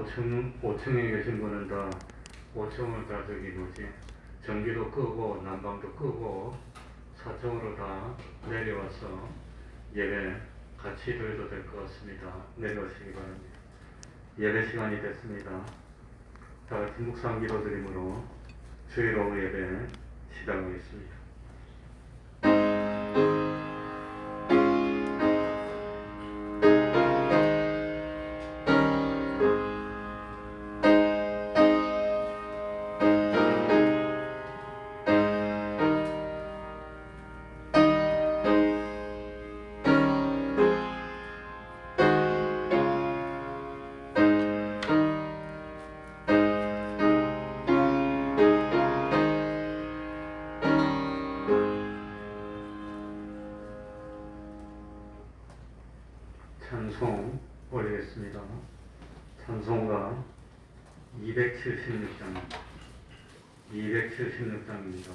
5층에 계신 분은 다 5층을 다 저기 뭐지 전기도 끄고 난방도 끄고 4층으로 다 내려와서 예배 같이 드려도 될 것 같습니다. 내려오시기 바랍니다. 예배 시간이 됐습니다. 다 같이 묵상 기도 드림으로 주일 오후 예배 시작하겠습니다. 찬송 올리겠습니다. 찬송가 276장입니다.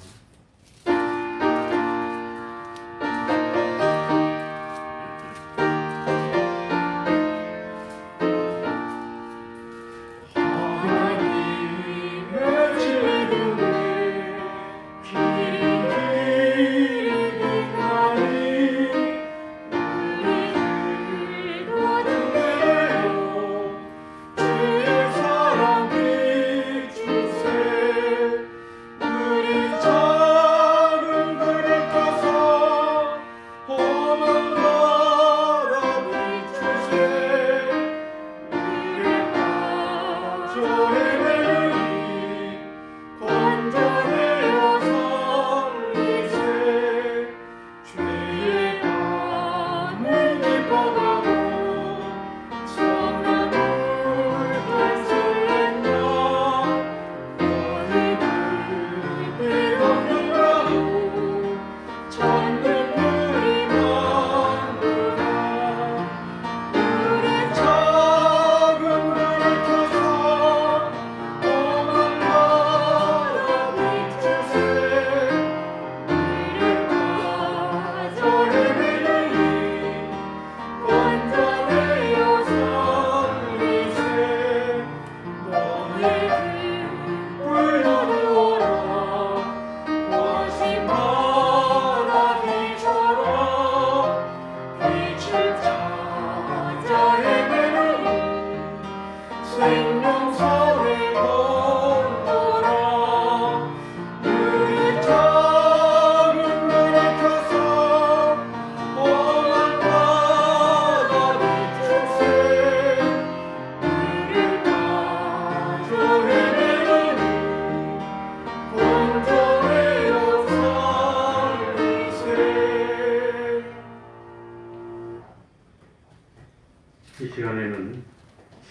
이 시간에는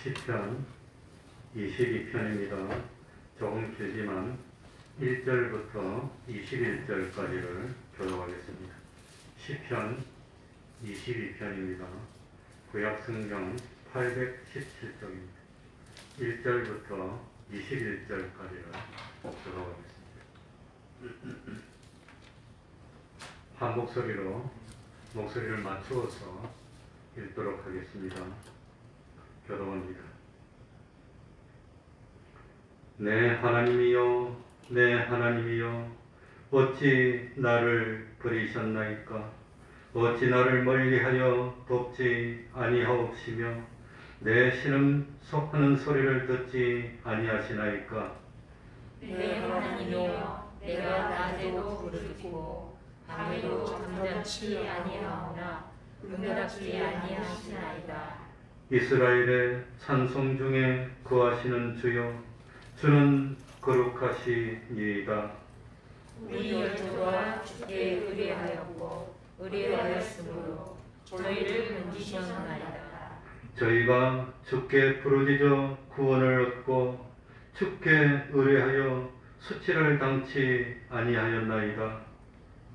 시편 22편입니다. 조금 길지만 1절부터 21절까지를 교독하겠습니다. 시편 22편입니다. 구약성경 817쪽입니다. 1절부터 21절까지를 교독하겠습니다. 한 목소리를 맞추어서 읽도록 하겠습니다. 교독합니다. 내 하나님이여, 내 하나님이여, 어찌 나를 버리셨나이까? 어찌 나를 멀리하여 돕지 아니하옵시며 내 신음하는 소리를 듣지 아니하시나이까? 내 하나님이여, 내가 낮에도 부르짖고 밤에도 잠잠치 아니하오나 응답지 아니하시나이다. 이스라엘의 찬송 중에 거하시는 주여, 주는 거룩하시니이다. 우리 열조가 주께 의뢰하였고 의뢰하였으므로 저희를 건지셨나이다. 저희가 주께 부르짖어 구원을 얻고 주께 의뢰하여 수치를 당치 아니하였나이다.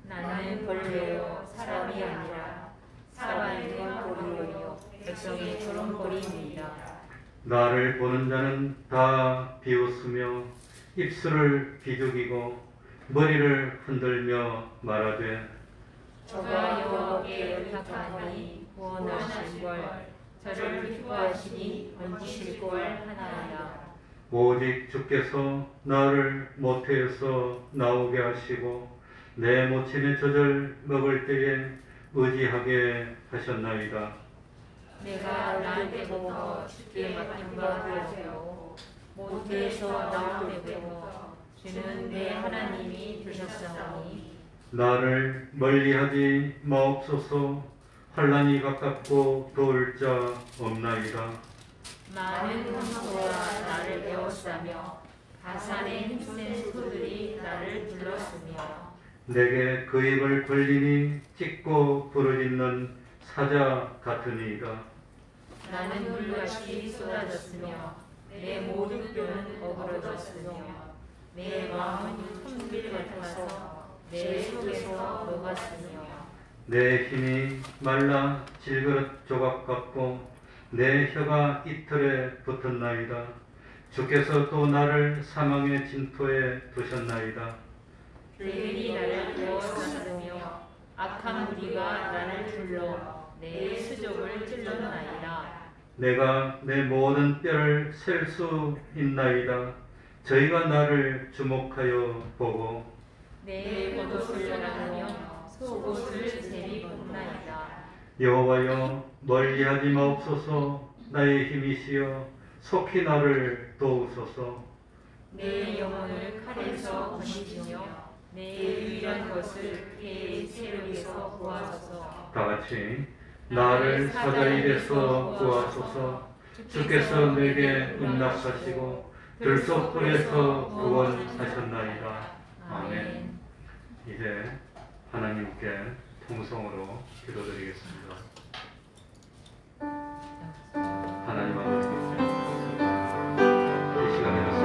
나는 벌레요 사람이 아니라 사람의 꼴이요 백성의 조롱거리입니다. 나를 보는 자는 다 비웃으며 입술을 비죽이고 머리를 흔들며 말하되 저가 여호와께 의탁하니 구원하신 걸 저를 기뻐하시니 건지실 걸 하나이다. 오직 주께서 나를 모태에서 나오게 하시고 내 모친의 젖을 먹을 때에 의지하게 하셨나이다. 내가 날 때부터 주께 맡긴 바 되었고 모태에서 나올 때부터 주는 내 하나님이 되셨사오니 나를 멀리하지 마옵소서. 환난이 가깝고 도울 자 없나이다. 많은 황소가 나를 배웠으며 바산의 힘센 소들이 나를 불렀으며 내게 그 입을 벌리니 찢고 부르짖는 사자 같으니이다. 나는 물같이 쏟아졌으며 내 모든 뼈는 어그러졌으며 내 마음은 텅빌 같아서 내 속에서 녹았으며 내 힘이 말라 질그릇 조각 같고 내 혀가 이틀에 붙었나이다. 주께서 또 나를 사망의 진토에 두셨나이다. 그들이 나를 배웠으며 악한 무리가 나를 둘러 내 수족을 찔렀나이다. 내가 내 모든 뼈를 셀 수 있나이다. 저희가 나를 주목하여 보고 내 겉옷을 나누며 속옷을 재미 뽑나이다. 여호와여 멀리하지 마옵소서. 나의 힘이시여 속히 나를 도우소서. 내 영혼을 칼에서 건지시며 내 유일한 것을 개의 세력에서 구하소서. 다 같이 나를 사자일에서 구하소서. 주께서 내게 응답하시고 들소 뿔에서 구원하셨나이다. 아멘. 이제 하나님께 통성으로 기도드리겠습니다. 하나님 아버지, 이 시간에서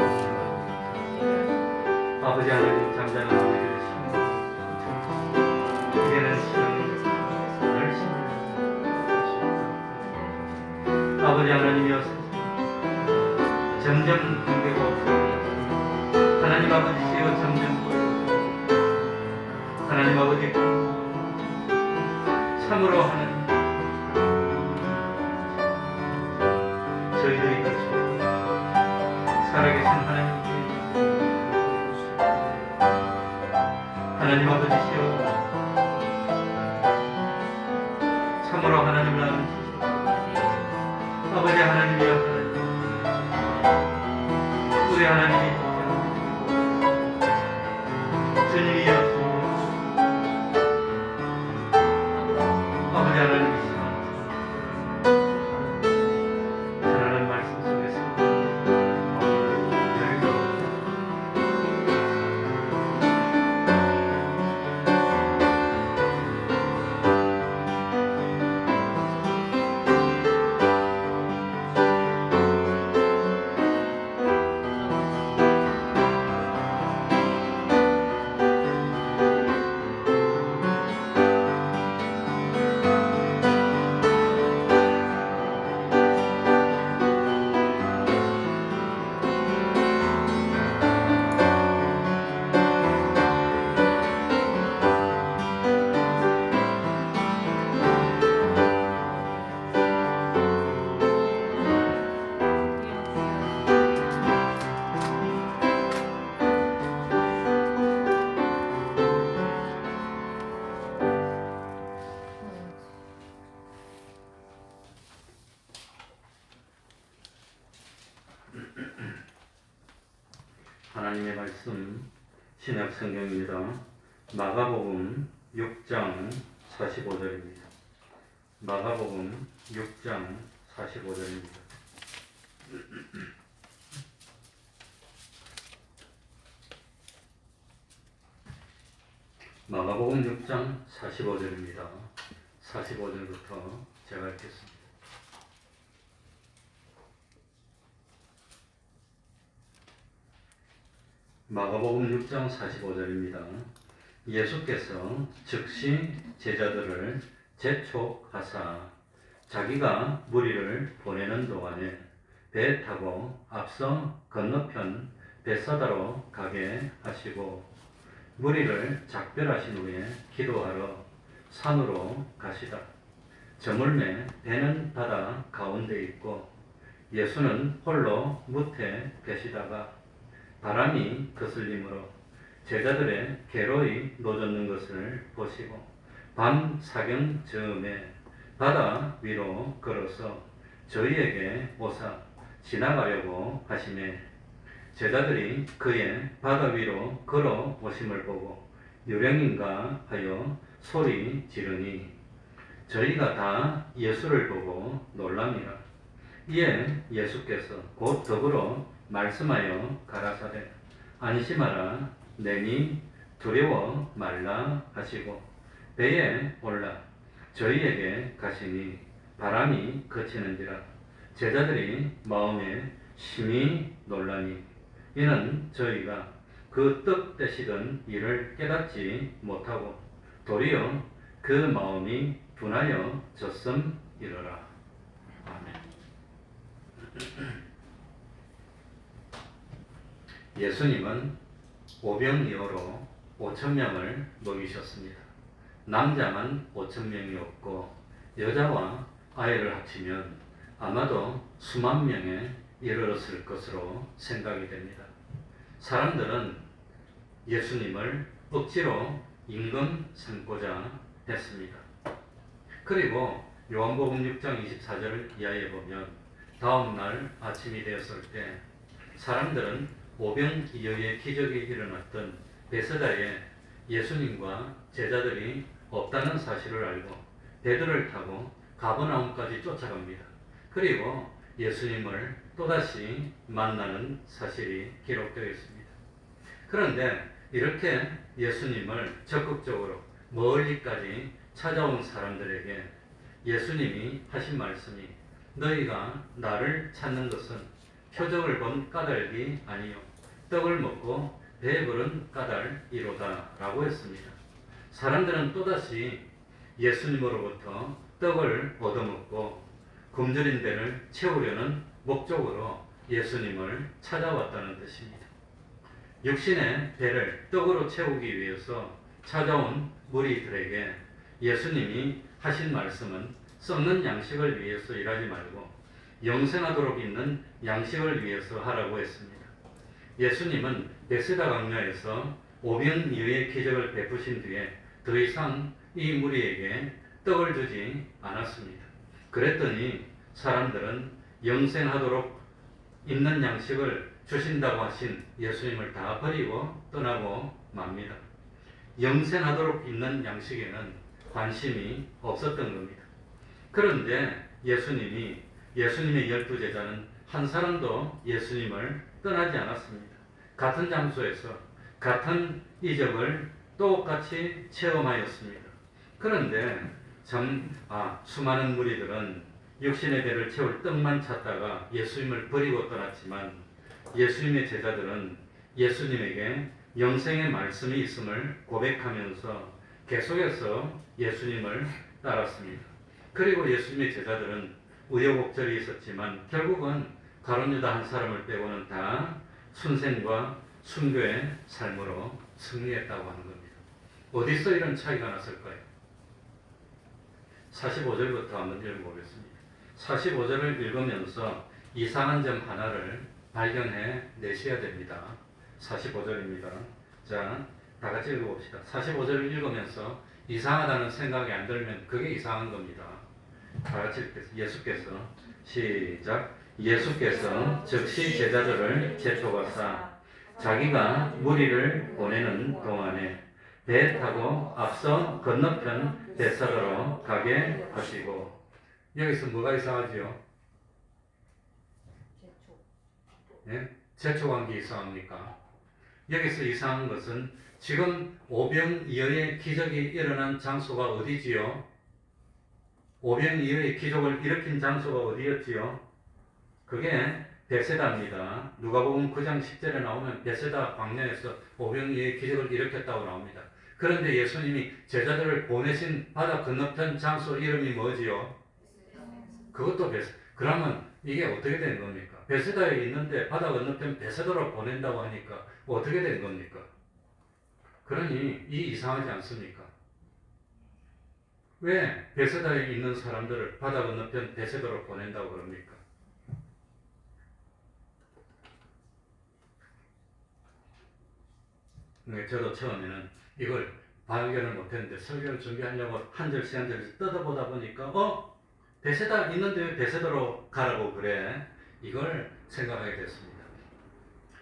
아버지 하나님 잠자는 우리를 심고 이제는 신앙을 열심히 하십니다. 아버지 하나님이여 점점 관계가 없습니다. 하나님 아버지시여 점점 보여주시고 하나님 아버지 참으로 하나님 저희들이 같이 살아계신 하나님께 하나님 아버지시여 참으로 하나님을 아는 아버지 하나님이여 우리 하나님이 주님이여 아버지 하나님이시여 전하는 말씀 속에서 하나님의 말씀 신약 성경입니다. 마가복음 6장 45절입니다. 마가복음 6장 45절입니다. 마가복음 6장 45절입니다. 45절부터 제가 읽겠습니다. 마가복음 6장 45절입니다. 예수께서 즉시 제자들을 재촉하사 자기가 무리를 보내는 동안에 배 타고 앞서 건너편 벳사다로 가게 하시고 무리를 작별하신 후에 기도하러 산으로 가시다. 저물매 배는 바다 가운데 있고 예수는 홀로 무태 계시다가 바람이 거슬림으로 제자들의 괴로이 노젓는 것을 보시고 밤 사경 즈음에 바다 위로 걸어서 저희에게 오사 지나가려고 하시매 제자들이 그의 바다 위로 걸어 오심을 보고 유령인가 하여 소리 지르니 저희가 다 예수를 보고 놀랍니다. 이에 예수께서 곧 더불어 말씀하여 가라사대 안심하라 내니 두려워 말라 하시고 배에 올라 저희에게 가시니 바람이 그치는지라 제자들이 마음에 심히 놀라니 이는 저희가 그 떡 떼시던 일을 깨닫지 못하고 도리어 그 마음이 분하여 졌음이러라. 아멘. 예수님은 오병이어로 5,000명을 먹이셨습니다. 남자만 5,000명이었고 여자와 아이를 합치면 아마도 수만 명에 이르렀을 것으로 생각이 됩니다. 사람들은 예수님을 억지로 임금 삼고자 했습니다. 그리고 요한복음 6장 24절을 이하에 보면 다음 날 아침이 되었을 때 사람들은 오병이어의 기적이 일어났던 베세다에 예수님과 제자들이 없다는 사실을 알고 배들을 타고 가버나움까지 쫓아갑니다. 그리고 예수님을 또다시 만나는 사실이 기록되어 있습니다. 그런데 이렇게 예수님을 적극적으로 멀리까지 찾아온 사람들에게 예수님이 하신 말씀이 너희가 나를 찾는 것은 표적을 본 까닭이 아니요 떡을 먹고 배부른 까닭이로다 라고 했습니다. 사람들은 또다시 예수님으로부터 떡을 얻어먹고 굶주린 배를 채우려는 목적으로 예수님을 찾아왔다는 뜻입니다. 육신의 배를 떡으로 채우기 위해서 찾아온 무리들에게 예수님이 하신 말씀은 썩는 양식을 위해서 일하지 말고 영생하도록 있는 양식을 위해서 하라고 했습니다. 예수님은 베세다 강야에서 오병이어의 기적을 베푸신 뒤에 더 이상 이 무리에게 떡을 주지 않았습니다. 그랬더니 사람들은 영생하도록 있는 양식을 주신다고 하신 예수님을 다 버리고 떠나고 맙니다. 영생하도록 있는 양식에는 관심이 없었던 겁니다. 그런데 예수님의 12제자는 한 사람도 예수님을 떠나지 않았습니다. 같은 장소에서 같은 이적을 똑같이 체험하였습니다. 그런데 수많은 무리들은 육신의 배를 채울 떡만 찾다가 예수님을 버리고 떠났지만 예수님의 제자들은 예수님에게 영생의 말씀이 있음을 고백하면서 계속해서 예수님을 따랐습니다. 그리고 예수님의 제자들은 우여곡절이 있었지만 결국은 가룟 유다 한 사람을 빼고는 다 순생과 순교의 삶으로 승리했다고 하는 겁니다. 어디서 이런 차이가 났을까요? 45절부터 한번 읽어보겠습니다. 45절을 읽으면서 이상한 점 하나를 발견해 내셔야 됩니다. 45절입니다. 자, 다 같이 읽어봅시다. 45절을 읽으면서 이상하다는 생각이 안 들면 그게 이상한 겁니다. 다 같이 읽겠습니다. 예수께서 시작. 예수께서 즉시 제자들을 제쳐가사 자기가 무리를 보내는 동안에 배 타고 앞서 건너편 베사다로 가게 하시고 여기서 뭐가 이상하지요? 예? 재촉한 게 이상합니까? 여기서 이상한 것은 지금 오병이어의 기적이 일어난 장소가 어디지요? 오병이어의 기적을 일으킨 장소가 어디였지요? 그게 베세다입니다. 누가복음 9장 10절에 나오면 베세다 광야에서 오병이어의 기적을 일으켰다고 나옵니다. 그런데 예수님이 제자들을 보내신 바다 건너편 장소 이름이 뭐지요? 그것도 베세다. 그러면 이게 어떻게 된 겁니까? 베세다에 있는데 바다 건너편 베세다로 보낸다고 하니까 어떻게 된 겁니까? 그러니 이 이상하지 않습니까? 왜 베세다에 있는 사람들을 바다 건너편 베세다로 보낸다고 그럽니까? 저도 처음에는 이걸 발견을 못했는데 설교를 준비하려고 한 절씩 한 절씩 뜯어보다 보니까 베세다 있는데 왜 베세다로 가라고 그래? 이걸 생각하게 됐습니다.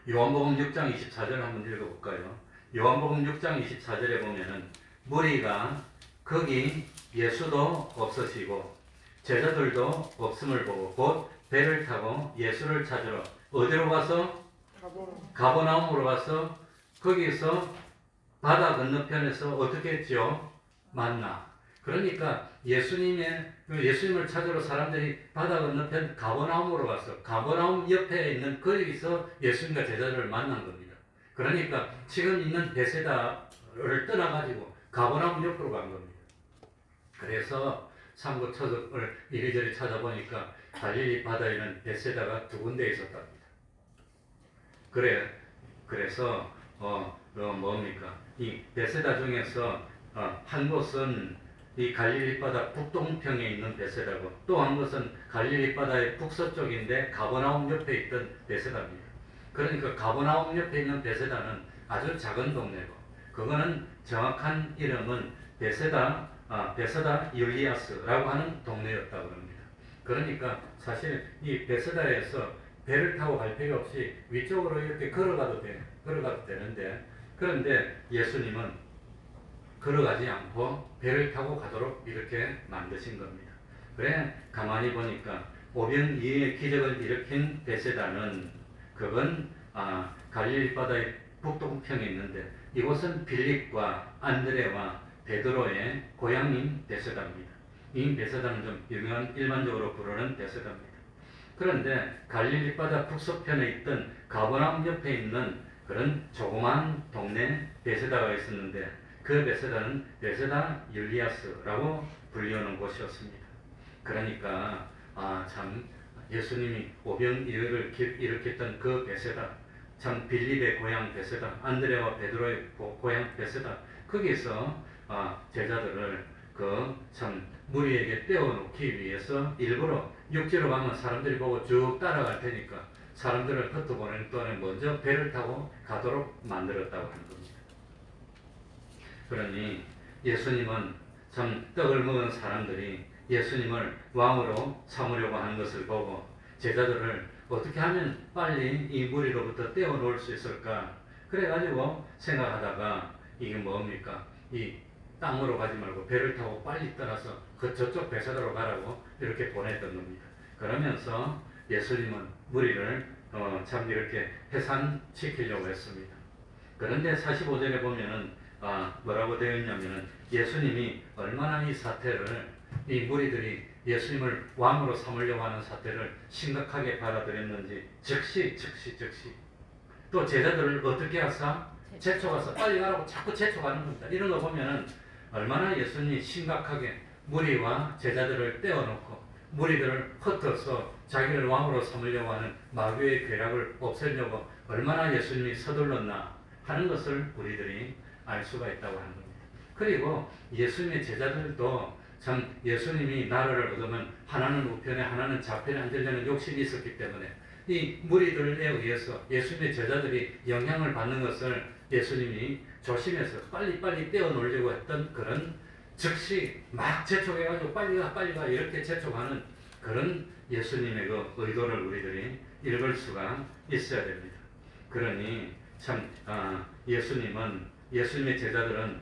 요한복음 6장 24절 한번 읽어볼까요? 요한복음 6장 24절에 보면은 무리가 거기 예수도 없으시고 제자들도 없음을 보고 곧 배를 타고 예수를 찾으러 어디로 가서? 가버나움으로 가서 거기서 바다 건너편에서 어떻게 했죠? 만나. 그러니까 예수님을 찾으러 사람들이 바다 건너편 가버나움으로 갔어. 가버나움 옆에 있는 거기서 예수님과 제자들을 만난 겁니다. 그러니까 지금 있는 베세다를 떠나가지고 가버나움 옆으로 간 겁니다. 그래서 삼국초석을 이리저리 찾아보니까 갈릴리 바다에는 베세다가 두 군데 있었답니다. 그래서 뭡니까? 이 베세다 중에서 한 곳은 이 갈릴리 바다 북동평에 있는 베세다고 또 한 곳은 갈릴리 바다의 북서쪽인데 가버나움 옆에 있던 베세다입니다. 그러니까 가버나움 옆에 있는 베세다는 아주 작은 동네고 그거는 정확한 이름은 베세다 율리아스라고 하는 동네였다고 합니다. 그러니까 사실 이 베세다에서 배를 타고 갈 필요 없이 위쪽으로 이렇게 걸어가도 되는데 그런데 예수님은 걸어가지 않고 배를 타고 가도록 이렇게 만드신 겁니다. 그래 가만히 보니까 오병이어의 기적을 일으킨 베세다는 그건 갈릴리 바다의 북동평에 있는데 이곳은 빌립과 안드레와 베드로의 고향인 베세다입니다. 이 베세다는 좀 유명한 일반적으로 부르는 베세다입니다. 그런데 갈릴리 바다 북서편에 있던 가버나움 옆에 있는 그런 조그만 동네 베세다가 있었는데 그 베세다는 베세다 율리아스라고 불리우는 곳이었습니다. 그러니까 참 예수님이 오병이어를 일으켰던 그 베세다, 참 빌립의 고향 베세다, 안드레와 베드로의 고향 베세다, 거기서 제자들을 참 무리에게 떼어놓기 위해서 일부러 육지로 가면 사람들이 보고 쭉 따라갈 테니까 사람들을 흩어보내는 동안에 먼저 배를 타고 가도록 만들었다고 하는 겁니다. 그러니 예수님은 참 떡을 먹은 사람들이 예수님을 왕으로 삼으려고 하는 것을 보고 제자들을 어떻게 하면 빨리 이 무리로부터 떼어놓을 수 있을까 그래가지고 생각하다가 이게 뭡니까? 이 땅으로 가지 말고 배를 타고 빨리 떠나서 저쪽 베세다로 가라고 이렇게 보냈던 겁니다. 그러면서 예수님은 무리를 참 이렇게 해산시키려고 했습니다. 그런데 45절에 보면은 뭐라고 되어 있냐면은 예수님이 얼마나 이 무리들이 예수님을 왕으로 삼으려고 하는 사태를 심각하게 받아들였는지 즉시 또 제자들을 어떻게 하사? 재촉해서 빨리 가라고 자꾸 재촉하는 겁니다. 이런 거 보면은 얼마나 예수님이 심각하게 무리와 제자들을 떼어놓고 무리들을 흩어서 자기를 왕으로 삼으려고 하는 마귀의 괴락을 없애려고 얼마나 예수님이 서둘렀나 하는 것을 우리들이 알 수가 있다고 하는 겁니다. 그리고 예수님의 제자들도 참 예수님이 나라를 얻으면 하나는 우편에 하나는 좌편에 앉으려는 욕심이 있었기 때문에 이 무리들에 의해서 예수님의 제자들이 영향을 받는 것을 예수님이 조심해서 빨리 떼어놓으려고 했던 그런 즉시 막 재촉해가지고 빨리 가 이렇게 재촉하는 그런 예수님의 그 의도를 우리들이 읽을 수가 있어야 됩니다. 그러니 참 예수님의 제자들은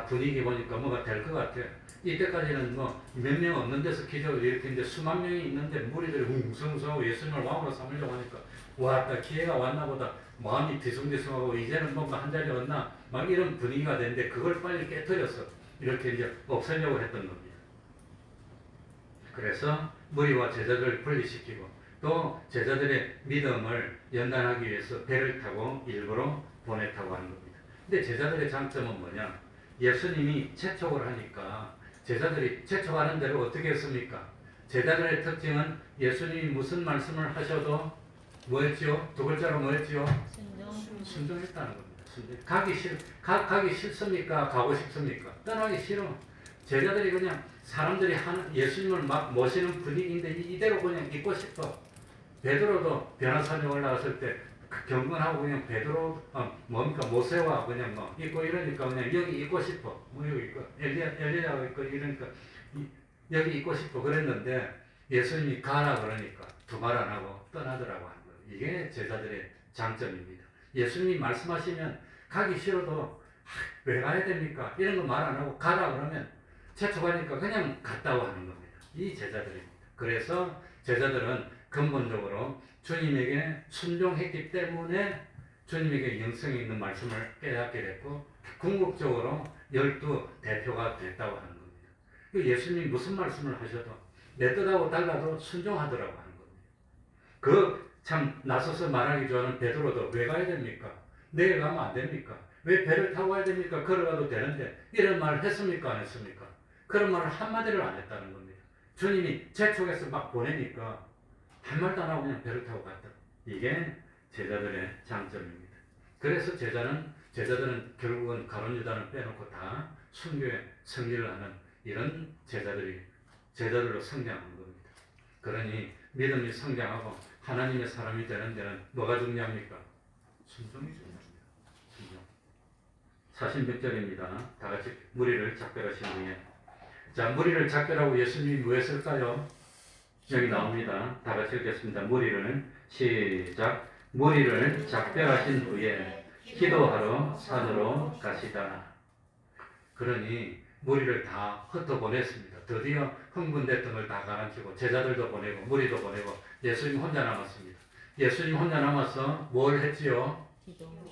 분위기 보니까 뭐가 될 것 같아. 이때까지는 몇 명 없는 데서 기적을 일으키는데 수만 명이 있는데 무리들이 웅성웅성하고 예수님을 왕으로 삼으려고 하니까 왔다 기회가 왔나 보다 마음이 뒤숭뒤숭하고 이제는 뭔가 한 자리 왔나 막 이런 분위기가 되는데 그걸 빨리 깨뜨려서 이렇게 이제 없애려고 했던 겁니다. 그래서 무리와 제자들을 분리시키고 또 제자들의 믿음을 연단하기 위해서 배를 타고 일부러 보냈다고 하는 겁니다. 근데 제자들의 장점은 뭐냐? 예수님이 재촉을 하니까 제자들이 재촉하는 대로 어떻게 했습니까? 제자들의 특징은 예수님이 무슨 말씀을 하셔도 뭐였지요? 두 글자로 뭐였지요? 순종했다는 겁니다. 가기 싫습니까? 가고 싶습니까? 떠나기 싫어. 제자들이 그냥 사람들이 하는 예수님을 막 모시는 분위기인데 이대로 그냥 있고 싶어. 베드로도 변호사님 올라갔을 때 경건하고 그냥 베드로 뭡니까 모세와 그냥 뭐 있고 이러니까 그냥 여기 있고 싶어. 뭐 여기 있고 엘리야가 있고 이러니까 여기 있고 싶어 그랬는데 예수님이 가라 그러니까 두말 안 하고 떠나더라고 하는 거예요. 이게 제자들의 장점입니다. 예수님이 말씀하시면 가기 싫어도 왜 가야 됩니까? 이런 거 말 안 하고 가라 그러면 재촉하니까 그냥 갔다고 하는 겁니다. 이 제자들입니다. 그래서 제자들은 근본적으로 주님에게 순종했기 때문에 주님에게 영성이 있는 말씀을 깨닫게 됐고 궁극적으로 12 대표가 됐다고 하는 겁니다. 예수님이 무슨 말씀을 하셔도 내 뜻하고 달라도 순종하더라고 하는 겁니다. 그 참 나서서 말하기 좋아하는 베드로도 왜 가야 됩니까? 내일 가면 안 됩니까? 왜 배를 타고 가야 됩니까? 걸어가도 되는데 이런 말을 했습니까? 안 했습니까? 그런 말을 한마디를 안 했다는 겁니다. 주님이 재촉해서 막 보내니까 한 말도 안 하고 그냥 배를 타고 갔다. 이게 제자들의 장점입니다. 그래서 제자들은 결국은 가룟 유다는 빼놓고 다 순교에 승리를 하는 이런 제자들로 성장하는 겁니다. 그러니 믿음이 성장하고 하나님의 사람이 되는 데는 뭐가 중요합니까? 순종이 중요합니다. 순종. 46절입니다. 다 같이 무리를 작별하신 후에 자 무리를 작별하고 예수님이 뭐 했을까요? 여기 나옵니다. 다 같이 읽겠습니다. 무리를 시작. 무리를 작별하신 후에 기도하러 산으로 가시다. 그러니 무리를 다 흩어보냈습니다. 드디어 흥분됐던 걸 다 가라앉히고 제자들도 보내고 무리도 보내고 예수님 혼자 남았습니다. 예수님 혼자 남아서 뭘 했지요?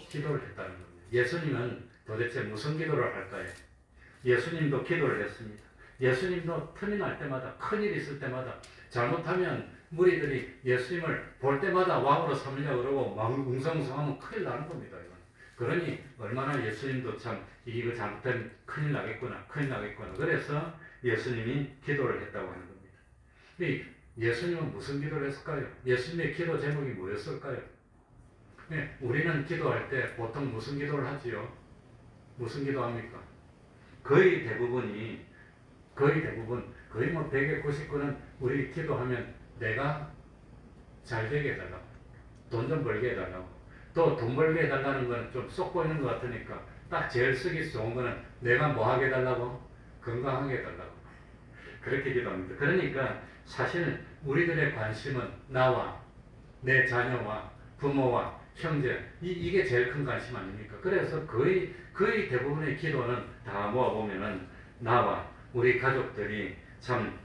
기도를 했다는 겁니다. 예수님은 도대체 무슨 기도를 할까요? 예수님도 기도를 했습니다. 예수님도 틈이 날 때마다 큰일 있을 때마다 잘못하면 무리들이 예수님을 볼 때마다 왕으로 삼으려고 그러고 막 웅성웅성하면 큰일 나는 겁니다. 이건. 그러니 얼마나 예수님도 참 이거 잘못하면 큰일 나겠구나. 그래서 예수님이 기도를 했다고 하는 겁니다. 이 예수님은 무슨 기도를 했을까요? 예수님의 기도 제목이 뭐였을까요? 네, 우리는 기도할 때 보통 무슨 기도를 하지요? 무슨 기도합니까? 거의 대부분 거의 뭐 100에 99는 우리 기도하면 내가 잘 되게 해달라고 돈 좀 벌게 해달라고 또 돈 벌게 해달라는 거는 좀 쏙 보이는 것 같으니까 딱 제일 쓰기 좋은 거는 내가 뭐 하게 해달라고? 건강하게 해달라고 그렇게 기도합니다. 그러니까 사실 우리들의 관심은 나와 내 자녀와 부모와 형제 이게 제일 큰 관심 아닙니까? 그래서 거의 대부분의 기도는 다 모아보면은 나와 우리 가족들이 참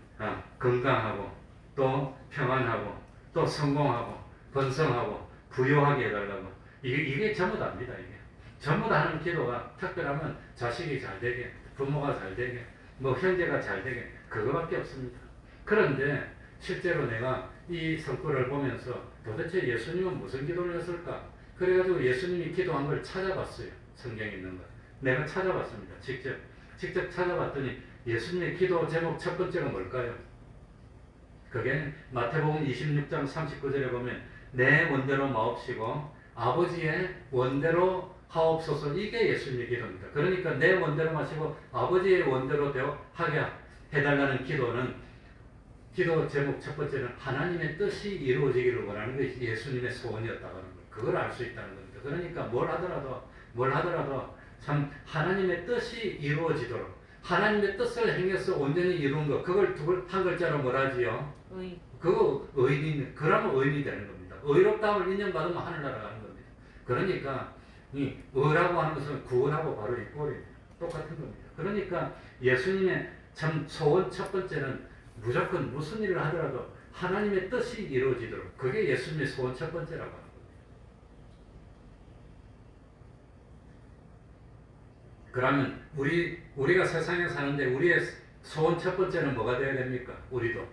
건강하고 또 평안하고 또 성공하고 번성하고 부유하게 해달라고 이게 전부 다입니다. 이게 전부 다 하는 기도가 특별하면 자식이 잘 되게 부모가 잘 되게 뭐 형제가 잘 되게 그거밖에 없습니다. 그런데 실제로 내가 이 성구를 보면서 도대체 예수님은 무슨 기도를 했을까? 그래가지고 예수님이 기도한 걸 찾아봤어요. 성경에 있는 걸. 내가 찾아봤습니다. 직접 찾아봤더니 예수님의 기도 제목 첫 번째가 뭘까요? 그게 마태복음 26장 39절에 보면 내 원대로 마옵시고 아버지의 원대로 하옵소서 이게 예수님의 기도입니다. 그러니까 내 원대로 마시고 아버지의 원대로 하게 해달라는 기도는 기도 제목 첫 번째는 하나님의 뜻이 이루어지기를 원하는 것이 예수님의 소원이었다고 하는 거예요. 그걸 알 수 있다는 겁니다. 그러니까 뭘 하더라도 참 하나님의 뜻이 이루어지도록 하나님의 뜻을 행해서 온전히 이룬 것 그걸 한 글자로 뭐라 하지요? 그거 의인 그러면 의인이 되는 겁니다. 의롭다함을 인정받으면 하늘나라 가는 겁니다. 그러니까 이 의라고 하는 것은 구원하고 바로 이 꼴입니다. 똑같은 겁니다. 그러니까 예수님의 참 소원 첫 번째는 무조건 무슨 일을 하더라도 하나님의 뜻이 이루어지도록 그게 예수님의 소원 첫 번째라고 하는 겁니다. 그러면 우리가 세상에 사는데 우리의 소원 첫 번째는 뭐가 되어야 됩니까? 우리도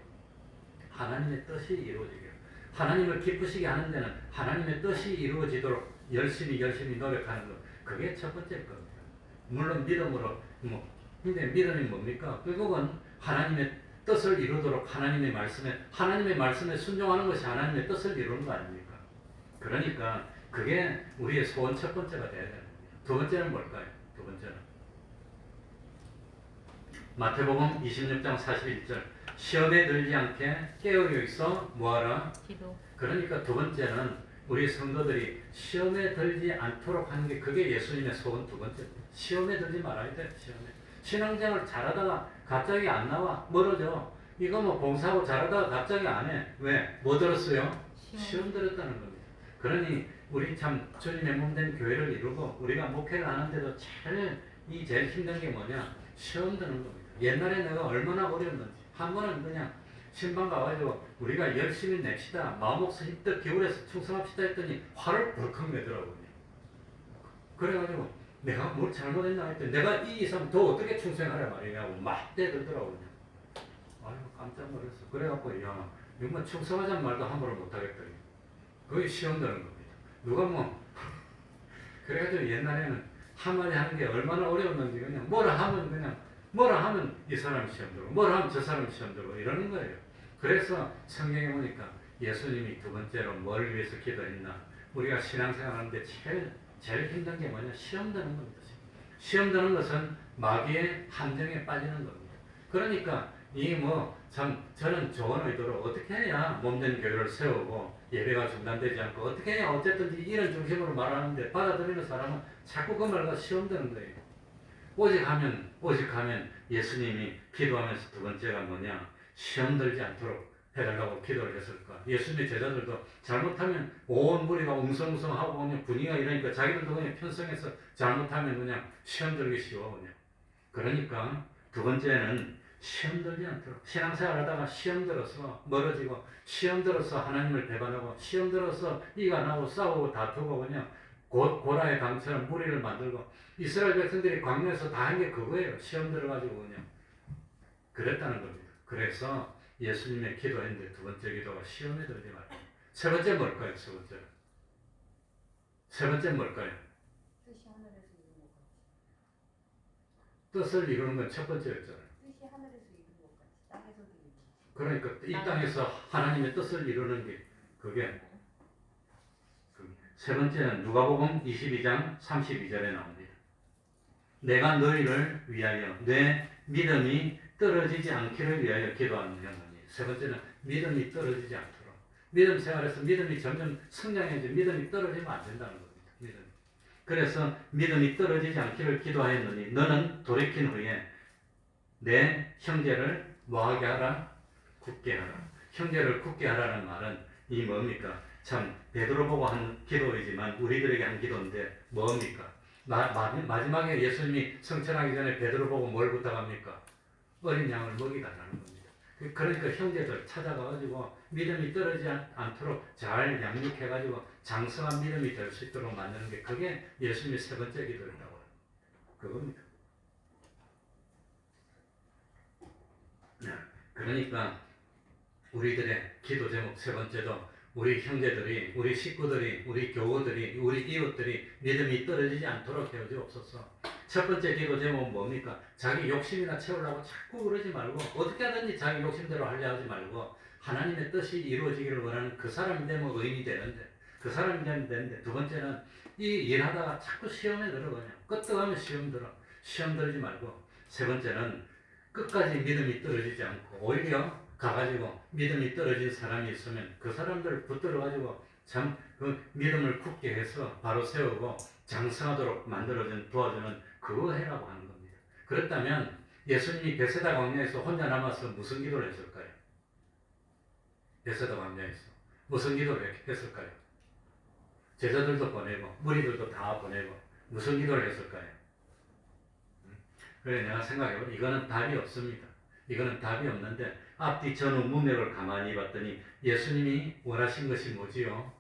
하나님의 뜻이 이루어지게 하나님을 기쁘시게 하는 데는 하나님의 뜻이 이루어지도록 열심히 노력하는 것 그게 첫 번째일 겁니다. 물론 믿음으로 근데 믿음이 뭡니까? 결국은 하나님의 뜻을 이루도록 하나님의 말씀에 순종하는 것이 하나님의 뜻을 이루는 거 아닙니까? 그러니까 그게 우리의 소원 첫 번째가 되어야 되는 겁니다. 두 번째는 뭘까요? 두 번째는 마태복음 26장 41절 시험에 들지 않게 깨어려 있어 뭐하라? 기도. 그러니까 두 번째는 우리 성도들이 시험에 들지 않도록 하는 게 그게 예수님의 소원 두 번째입니다. 시험에 들지 말아야 돼. 시험에. 신앙생활 잘하다가 갑자기 안 나와. 멀어져. 이거 뭐 봉사하고 잘하다가 갑자기 안 해. 왜? 뭐 들었어요? 시험 들었다는 겁니다. 그러니 우리 참 주님의 몸된 교회를 이루고 우리가 목회를 하는데도 제일 힘든 게 뭐냐? 시험 드는 겁니다. 옛날에 내가 얼마나 어려웠는지 한 번은 그냥 신방 가가지고 우리가 열심히 냅시다 마음먹서 힘껏 기울여서 충성합시다 했더니 화를 벌컥 내더라고요. 그래가지고 내가 뭘 잘못했나 했더니 내가 이 이상 더 어떻게 충성하라 말이냐고 막 대들더라고요. 아유 깜짝 놀랐어. 그래갖고 야 정말 충성하자는 말도 함부로 못하겠더니 그게 시험 드는 겁니다. 누가 뭐 그래가지고 옛날에는 한마디 하는 게 얼마나 어려웠는지 그냥 뭐라 하면 이 사람 시험 들고 뭐라 하면 저 사람 시험 들고 이러는 거예요. 그래서 성경에 보니까 예수님이 두 번째로 뭘 위해서 기도했나? 우리가 신앙생활 하는데 제일 힘든 게 뭐냐? 시험 드는 겁니다. 시험 드는 것은 마귀의 함정에 빠지는 겁니다. 그러니까 저는 좋은 의도로 어떻게 해야 몸된 교회를 세우고 예배가 중단되지 않고 어떻게 해야 어쨌든지 이런 중심으로 말하는데 받아들이는 사람은 자꾸 그 말과 시험 드는 거예요. 오직 하면 예수님이 기도하면서 두 번째가 뭐냐? 시험 들지 않도록 해달라고 기도를 했을까? 예수님의 제자들도 잘못하면 온 무리가 웅성웅성하고 그냥 분위기가 이러니까 자기들도 그냥 편성해서 잘못하면 그냥 시험 들기 쉬워 그냥. 그러니까 두 번째는 시험 들지 않도록 신앙생활 하다가 시험 들어서 멀어지고 시험 들어서 하나님을 배반하고 시험 들어서 이가 나고 싸우고 다투고 그냥 고라의 강처럼 무리를 만들고 이스라엘 백성들이 광야에서 다 한 게 그거예요. 시험 들어가지고 그냥 그랬다는 겁니다. 그래서 예수님의 기도했는데 두 번째 기도가 시험에 들지 말고 세 번째 뭘까요? 세 번째 뭘까요? 뜻이 하늘에서 이룬 것 같이. 뜻을 이루는 건 첫 번째였잖아요. 뜻이 하늘에서 이룬 것 같이. 땅에서도 이룬 것 같이. 그러니까 이 땅에서 하나님의 뜻을 이루는 게 그게 세 번째는 누가복음 22장 32절에 나옵니다. 내가 너희를 위하여 내 믿음이 떨어지지 않기를 위하여 기도하느니. 세 번째는 믿음이 떨어지지 않도록. 믿음 생활에서 믿음이 점점 성장해져 믿음이 떨어지면 안 된다는 겁니다. 믿음이. 그래서 믿음이 떨어지지 않기를 기도하였느니 너는 돌이킨 후에 내 형제를 뭐하게 하라? 굳게 하라. 형제를 굳게 하라는 말은 이 뭡니까? 참 베드로 보고 한 기도이지만 우리들에게 한 기도인데 뭡니까? 마지막에 예수님이 성천하기 전에 베드로 보고 뭘 부탁합니까? 어린 양을 먹이달라는 겁니다. 그러니까 형제들 찾아가가지고 믿음이 떨어지지 않도록 잘 양육해가지고 장성한 믿음이 될 수 있도록 만드는 게 그게 예수님의 세 번째 기도였다고 합니다. 그겁니다. 그러니까 우리들의 기도 제목 세 번째도 우리 형제들이, 우리 식구들이, 우리 교우들이, 우리 이웃들이 믿음이 떨어지지 않도록 해주옵소서. 첫 번째 기도 제목은 뭡니까? 자기 욕심이나 채우려고 자꾸 그러지 말고 어떻게 하든지 자기 욕심대로 하려 하지 말고 하나님의 뜻이 이루어지기를 원하는 그 사람이 되면 의인이 되는데 그 사람이 되면 되는데 두 번째는 이 일하다가 자꾸 시험에 들어가냐. 끄떡하면 시험 들어. 시험 들지 말고 세 번째는 끝까지 믿음이 떨어지지 않고 오히려 가가지고 믿음이 떨어진 사람이 있으면 그 사람들을 붙들어가지고 참 그 믿음을 굳게 해서 바로 세우고 장성하도록 도와주는 그거 해라고 하는 겁니다. 그렇다면 예수님이 베세다 광야에서 혼자 남아서 무슨 기도를 했을까요? 베세다 광야에서 무슨 기도를 했을까요? 제자들도 보내고 무리들도 다 보내고 무슨 기도를 했을까요? 그래 내가 생각해보면 이거는 답이 없습니다. 이거는 답이 없는데 앞뒤 전후 문맥을 가만히 봤더니 예수님이 원하신 것이 뭐지요?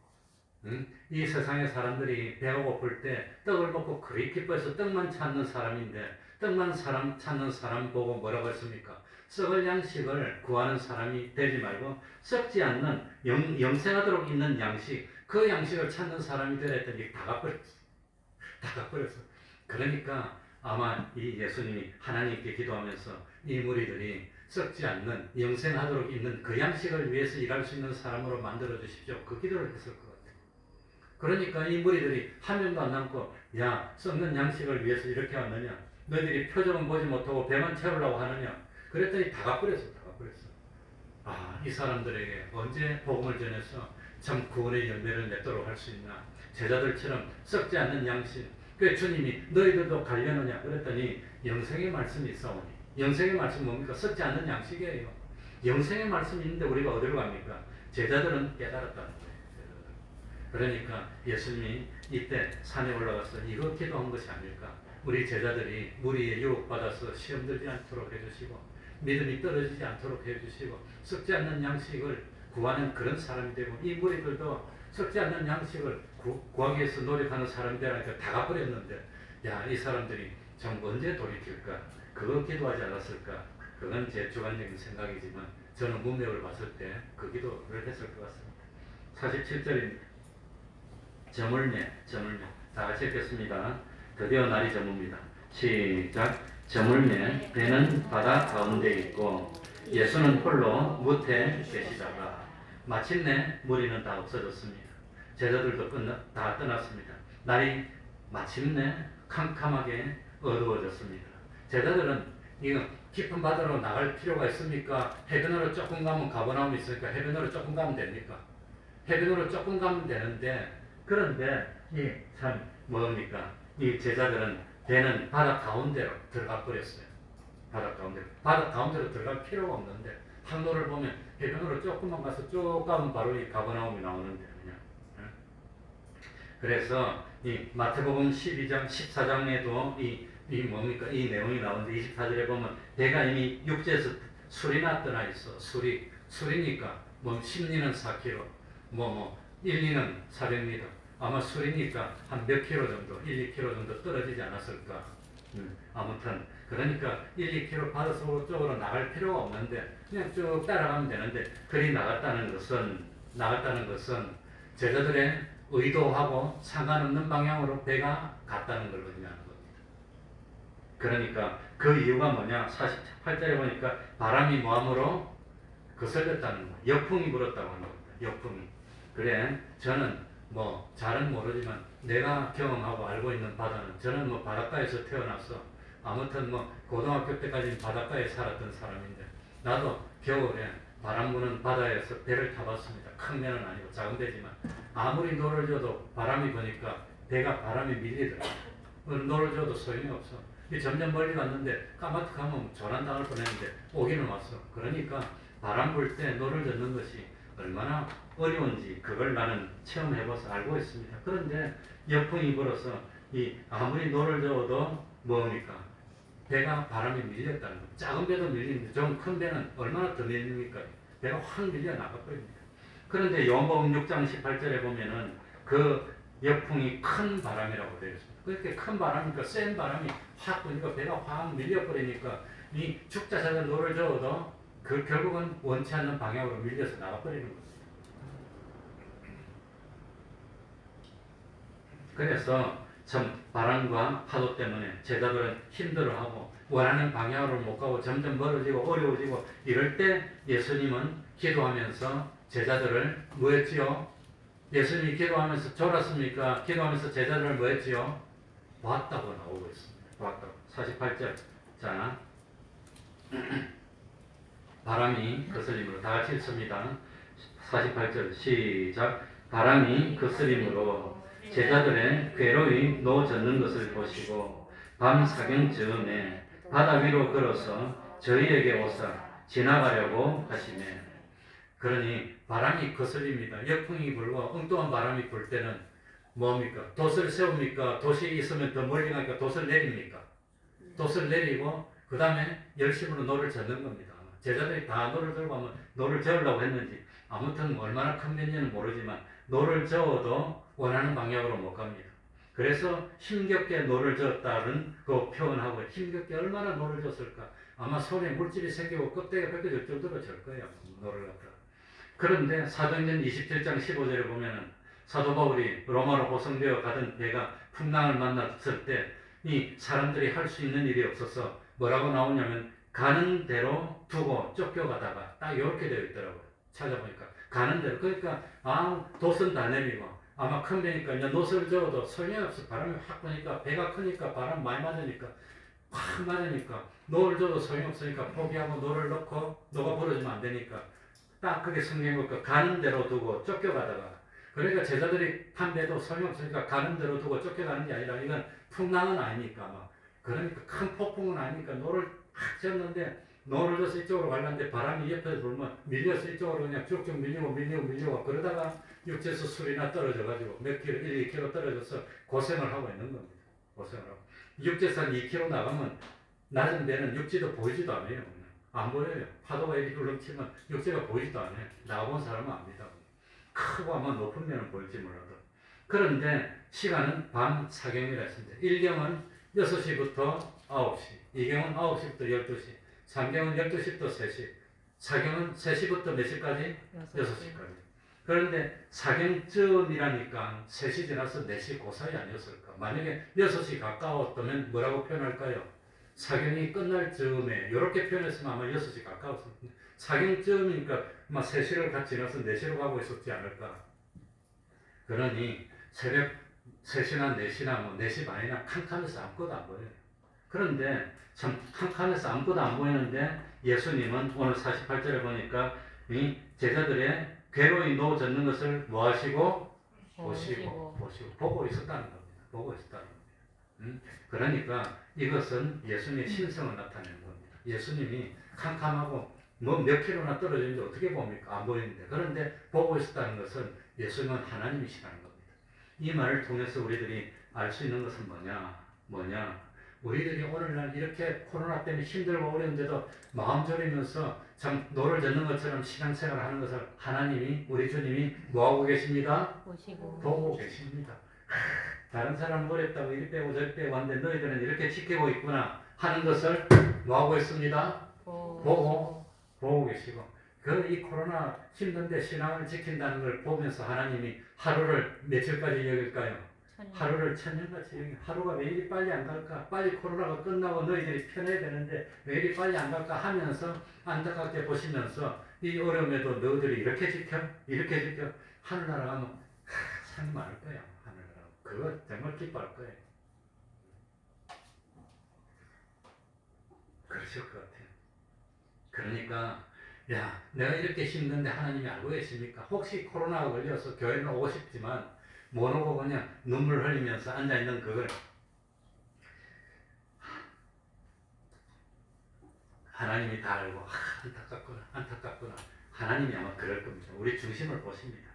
이 세상의 사람들이 배가 고플 때 떡을 먹고 그리 기뻐해서 떡만 찾는 사람인데 떡만 찾는 사람 보고 뭐라고 했습니까? 썩을 양식을 구하는 사람이 되지 말고 썩지 않는 영생하도록 있는 양식 그 양식을 찾는 사람이 되라 했더니 다 가버렸어. 그러니까 아마 이 예수님이 하나님께 기도하면서 이 무리들이 썩지 않는 영생하도록 있는 그 양식을 위해서 일할 수 있는 사람으로 만들어 주십시오. 그 기도를 했을 것 같아요. 그러니까 이 무리들이 한 명도 안 남고 야 썩는 양식을 위해서 이렇게 왔느냐 너희들이 표정은 보지 못하고 배만 채우려고 하느냐? 그랬더니 다 가버렸어. 이 사람들에게 언제 복음을 전해서 참 구원의 열매를 맺도록 할 수 있나? 제자들처럼 썩지 않는 양식. 그 주님이 너희들도 가려느냐? 그랬더니 영생의 말씀이 있사오니. 영생의 말씀 뭡니까? 썩지 않는 양식이에요. 영생의 말씀이 있는데 우리가 어디로 갑니까? 제자들은 깨달았다는 거예요. 그러니까 예수님이 이때 산에 올라가서 이거 기도한 것이 아닐까? 우리 제자들이 무리에 유혹받아서 시험 들지 않도록 해주시고 믿음이 떨어지지 않도록 해주시고 썩지 않는 양식을 구하는 그런 사람이 되고 이 무리들도 썩지 않는 양식을 구하기 위해서 노력하는 사람이 되라니까 다 가버렸는데 이 사람들이 참 언제 돌이킬까? 그거 기도하지 않았을까? 그건 제 주관적인 생각이지만 저는 문맥을 봤을 때 그 기도를 했을 것 같습니다. 47절입니다. 저물매 다 같이 읽겠습니다. 드디어 날이 저뭅니다. 시작. 저물매 배는 바다 가운데 있고 예수는 홀로 무태 계시다가 마침내 무리는 다 없어졌습니다. 제자들도 다 떠났습니다. 날이 마침내 캄캄하게 어두워졌습니다. 제자들은 이거 깊은 바다로 나갈 필요가 있습니까? 해변으로 조금 가면 가버나움이 있으니까 해변으로 조금 가면 됩니까? 해변으로 조금 가면 되는데 그런데 이 참 뭡니까? 이 제자들은 배는 바다 가운데로 들어가 버렸어요. 바다 가운데로 들어갈 필요가 없는데 항로를 보면 해변으로 조금만 가서 쭉 가면 바로 이 가버나움이 나오는데 그냥. 그래서 이 마태복음 12장 14장에도 이 뭡니까? 이 내용이 나오는데 24절에 보면 배가 이미 육지에서 술이 났더나 있어. 술이니까 뭐 심리는 4km, 1리는 400m. 아마 술이니까 한 몇 킬로 정도, 1, 2km 정도 떨어지지 않았을까. 아무튼 그러니까 1, 2km 바다 쪽으로 나갈 필요가 없는데 그냥 쭉 따라가면 되는데 그리 나갔다는 것은 제자들의 의도하고 상관없는 방향으로 배가 갔다는 걸 의미하는 겁니다. 그러니까 그 이유가 뭐냐? 48절에 보니까 바람이 모함으로 거슬렸다는 거, 역풍이 불었다고 하는 겁니다. 역풍이. 그래, 저는 잘은 모르지만 내가 경험하고 알고 있는 바다는 저는 바닷가에서 태어나서 아무튼 고등학교 때까지는 바닷가에 살았던 사람인데 나도 겨울에 바람 부는 바다에서 배를 타봤습니다. 큰 배는 아니고 작은 배지만 아무리 노를 져도 바람이 부니까 배가 바람이 밀리더라고요. 노를 져도 소용이 없어. 점점 멀리 갔는데 까마득하면 조난당할 뻔했는데 오기는 왔어. 그러니까 바람 불 때 노를 젓는 것이 얼마나 어려운지 그걸 나는 체험해봐서 알고 있습니다. 그런데 역풍이 불어서 아무리 노를 저어도 뭡니까? 배가 바람에 밀렸다는 겁니다. 작은 배도 밀리는데 좀 큰 배는 얼마나 더 밀립니까? 배가 확 밀려 나가버립니다. 그런데 요한복음 6장 18절에 보면은 그 역풍이 큰 바람이라고 되어 있습니다. 그렇게 큰 바람이니까 센 바람이 확 부니까 배가 확 밀려버리니까 이 죽자사자 노를 저어도 그 결국은 원치 않는 방향으로 밀려서 나가버리는 겁니다. 그래서 참 바람과 파도 때문에 제자들은 힘들어하고 원하는 방향으로 못 가고 점점 멀어지고 어려워지고 이럴 때 예수님은 기도하면서 제자들을 뭐 했지요? 예수님이 기도하면서 졸았습니까? 기도하면서 제자들을 뭐 했지요? 보았다고 나오고 있습니다. 보았다고. 48절. 자, 바람이 거슬림으로 다 같이 읽습니다. 48절 시작. 바람이 거슬림으로 제자들의 괴로이 놓아졌는 것을 보시고 밤 사경쯤에 바다 위로 걸어서 저희에게 오사 지나가려고 하시네. 그러니 바람이 거슬립니다. 역풍이 불고 엉뚱한 바람이 불 때는 뭡니까? 돛을 세웁니까? 돛이 있으면 더 멀리 가니까 돛을 내립니까? 돛을 내리고 그 다음에 열심으로 노를 젓는 겁니다. 제자들이 다 노를 들고 하면 노를 저으려고 했는지 아무튼 얼마나 큰 면인지는 모르지만 노를 저어도 원하는 방향으로 못 갑니다. 그래서 힘겹게 노를 저었다는 그 표현하고 힘겹게 얼마나 노를 졌을까? 아마 손에 물질이 생기고 껍데기가 벗겨질 정도로 절 거예요. 노를 갖다가. 그런데 사도행전 27장 15절에 보면은 사도 바울이 로마로 호송되어 가던 배가 풍랑을 만났을 때 이 사람들이 할 수 있는 일이 없어서 뭐라고 나오냐면 가는 대로 두고 쫓겨가다가 딱 이렇게 되어 있더라고요. 찾아보니까 가는 대로. 그러니까 돛은 다 내리고 아마 큰 배니까 이제 노선을 저어도 소용이 없어. 바람이 확 부니까 배가 크니까 바람 많이 맞으니까 확 맞으니까 노를 줘도 소용없으니까 포기하고 노를 넣고 노가 부러지면 안 되니까 딱 그게 성경이 가는 대로 두고 쫓겨가다가 그러니까 제자들이 판배도 소용없으니까 가는 대로 두고 쫓겨가는 게 아니라 이건 풍랑은 아니니까 막 그러니까 큰 폭풍은 아니니까 노를 확 쳤는데 노를 져서 이쪽으로 가려는데 바람이 옆에서 불면 밀려서 이쪽으로 그냥 쭉쭉 밀리고 그러다가 육지에서 술이나 떨어져가지고 몇 킬로, 1, 2킬로 떨어져서 고생을 하고 있는 겁니다. 고생을 하고. 육지에서 한 2킬로 나가면 낮은 데는 육지도 보이지도 않아요. 안 보여요. 파도가 이렇게 흘렁치면 육지가 보이지도 않아요. 나가본 사람은 압니다. 크고 아마 높은 데는 보일지 몰라도. 그런데 시간은 밤 사경이라 했습니다. 1경은 6시부터 9시, 2경은 9시부터 12시, 3경은 12시부터 3시, 4경은 3시부터 몇 시까지? 6시까지. 그런데 4경쯤이라니까 3시 지나서 4시 그 사이 아니었을까? 만약에 6시 가까웠다면 뭐라고 표현할까요? 4경이 끝날 즈음에 이렇게 표현했으면 아마 6시 가까웠을 텐데 4경쯤이니까 아마 3시를 같이 지나서 4시로 가고 있었지 않을까? 그러니 새벽 3시나 4시나 뭐 4시 반이나 캄캄해서 아무것도 안 보여요. 그런데 참 캄캄해서 아무것도 안 보이는데 예수님은 오늘 48절에 보니까 이 제자들의 괴로이 놓아졌는 것을 뭐 하시고? 보시고 보고 있었다는 겁니다. 보고 있었다는 겁니다. 그러니까 이것은 예수님의 신성을 나타내는 겁니다. 예수님이 캄캄하고 뭐 몇 킬로나 떨어지는데 어떻게 봅니까? 안 보이는데. 그런데 보고 있었다는 것은 예수님은 하나님이시라는 겁니다. 이 말을 통해서 우리들이 알 수 있는 것은 뭐냐? 우리들이 오늘날 이렇게 코로나 때문에 힘들고 어려운데도 마음 졸이면서 참 노를 젓는 것처럼 신앙생활을 하는 것을 하나님이 우리 주님이 뭐하고 계십니다? 보고 계십니다. 다른 사람은 어렵다고 이리 빼고 저리 빼고 하는데 너희들은 이렇게 지키고 있구나 하는 것을 뭐하고 있습니다? 보고 계시고 이 코로나 힘든데 신앙을 지킨다는 걸 보면서 하나님이 하루를 며칠까지 여길까요? 하루를 천년같이 여기 하루가 왜 이리 빨리 안 갈까? 빨리 코로나가 끝나고 너희들이 편해야 되는데 왜 이리 빨리 안 갈까 하면서 안타깝게 보시면서 이 어려움에도 너희들이 이렇게 지켜 하늘나라 가면 참 많을 거야. 하늘나라 그거 정말 기뻐할 거예요. 그러실 것 같아요. 그러니까 야 내가 이렇게 힘든데 하나님이 알고 계십니까? 혹시 코로나가 걸려서 교회는 오고 싶지만 못 오고 그냥 눈물 흘리면서 앉아있는 그걸 하나님이 다 알고 안타깝구나 하나님이 아마 그럴 겁니다. 우리 중심을 보십니다.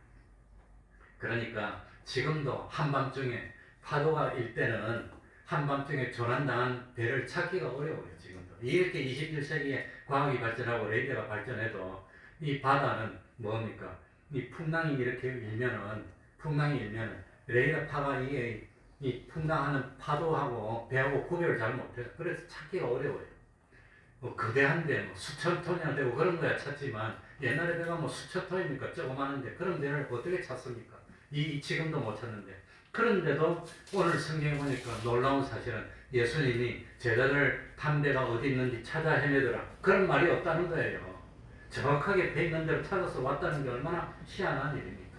그러니까 지금도 한밤중에 파도가 일 때는 한밤중에 조난당한 배를 찾기가 어려워요. 지금도 이렇게 21세기에 과학이 발전하고 레이더가 발전해도 이 바다는 뭡니까? 이 풍랑이 이렇게 일면은 레이더 파가 이 풍랑하는 파도하고 배하고 구별을 잘 못해요. 그래서 찾기가 어려워요. 뭐 거대한데 뭐 수천 톤이나 되고 그런 거야 찾지만 옛날에 배가 뭐 수천 톤이니까 조그마한데 그런 배를 어떻게 찾습니까? 지금도 못 찾는데 그런데도 오늘 성경에 보니까 놀라운 사실은 예수님이 제자들 판배가 어디 있는지 찾아 헤매더라 그런 말이 없다는 거예요. 정확하게 배 있는 대로 찾아서 왔다는 게 얼마나 희한한 일입니까?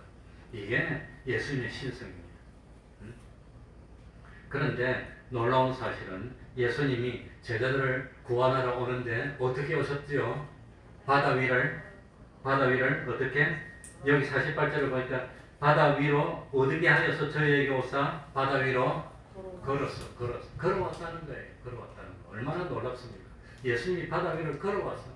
이게 예수님의 신성입니다. 그런데 놀라운 사실은 예수님이 제자들을 구원하러 오는데 어떻게 오셨지요? 바다 위를 어떻게? 여기 48절을 보니까 바다 위로 어디게 하여서 저희에게 오사 바다 위로 걸어왔다는 거예요. 걸어왔다는 거. 얼마나 놀랍습니까? 예수님이 바다 위를 걸어왔어.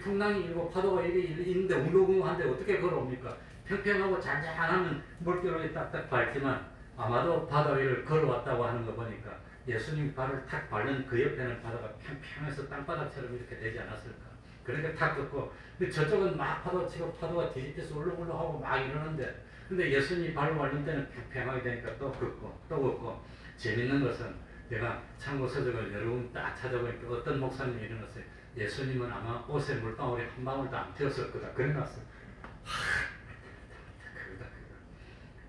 풍랑이 일고 파도가 있는데 웅동웅한데 어떻게 걸어옵니까? 평평하고 잔잔하면 물결이 딱딱 밟지만 아마도 바다 위를 걸어왔다고 하는 거 보니까 예수님 발을 탁 밟는 그 옆에는 바다가 평평해서 땅바닥처럼 이렇게 되지 않았을까? 그러니까 탁 걷고 저쪽은 막 파도 치고 파도가 뒤집혀서 울렁울렁하고 막 이러는데 근데 예수님이 발을 밟는 데는 평평하게 되니까 또 걷고 재밌는 것은 제가 참고 서적을 여러 번 딱 찾아보니까 어떤 목사님이 이러셨어요. 예수님은 아마 옷에 물방울이 한 방울도 안 튀었을 거다. 그래놨어요.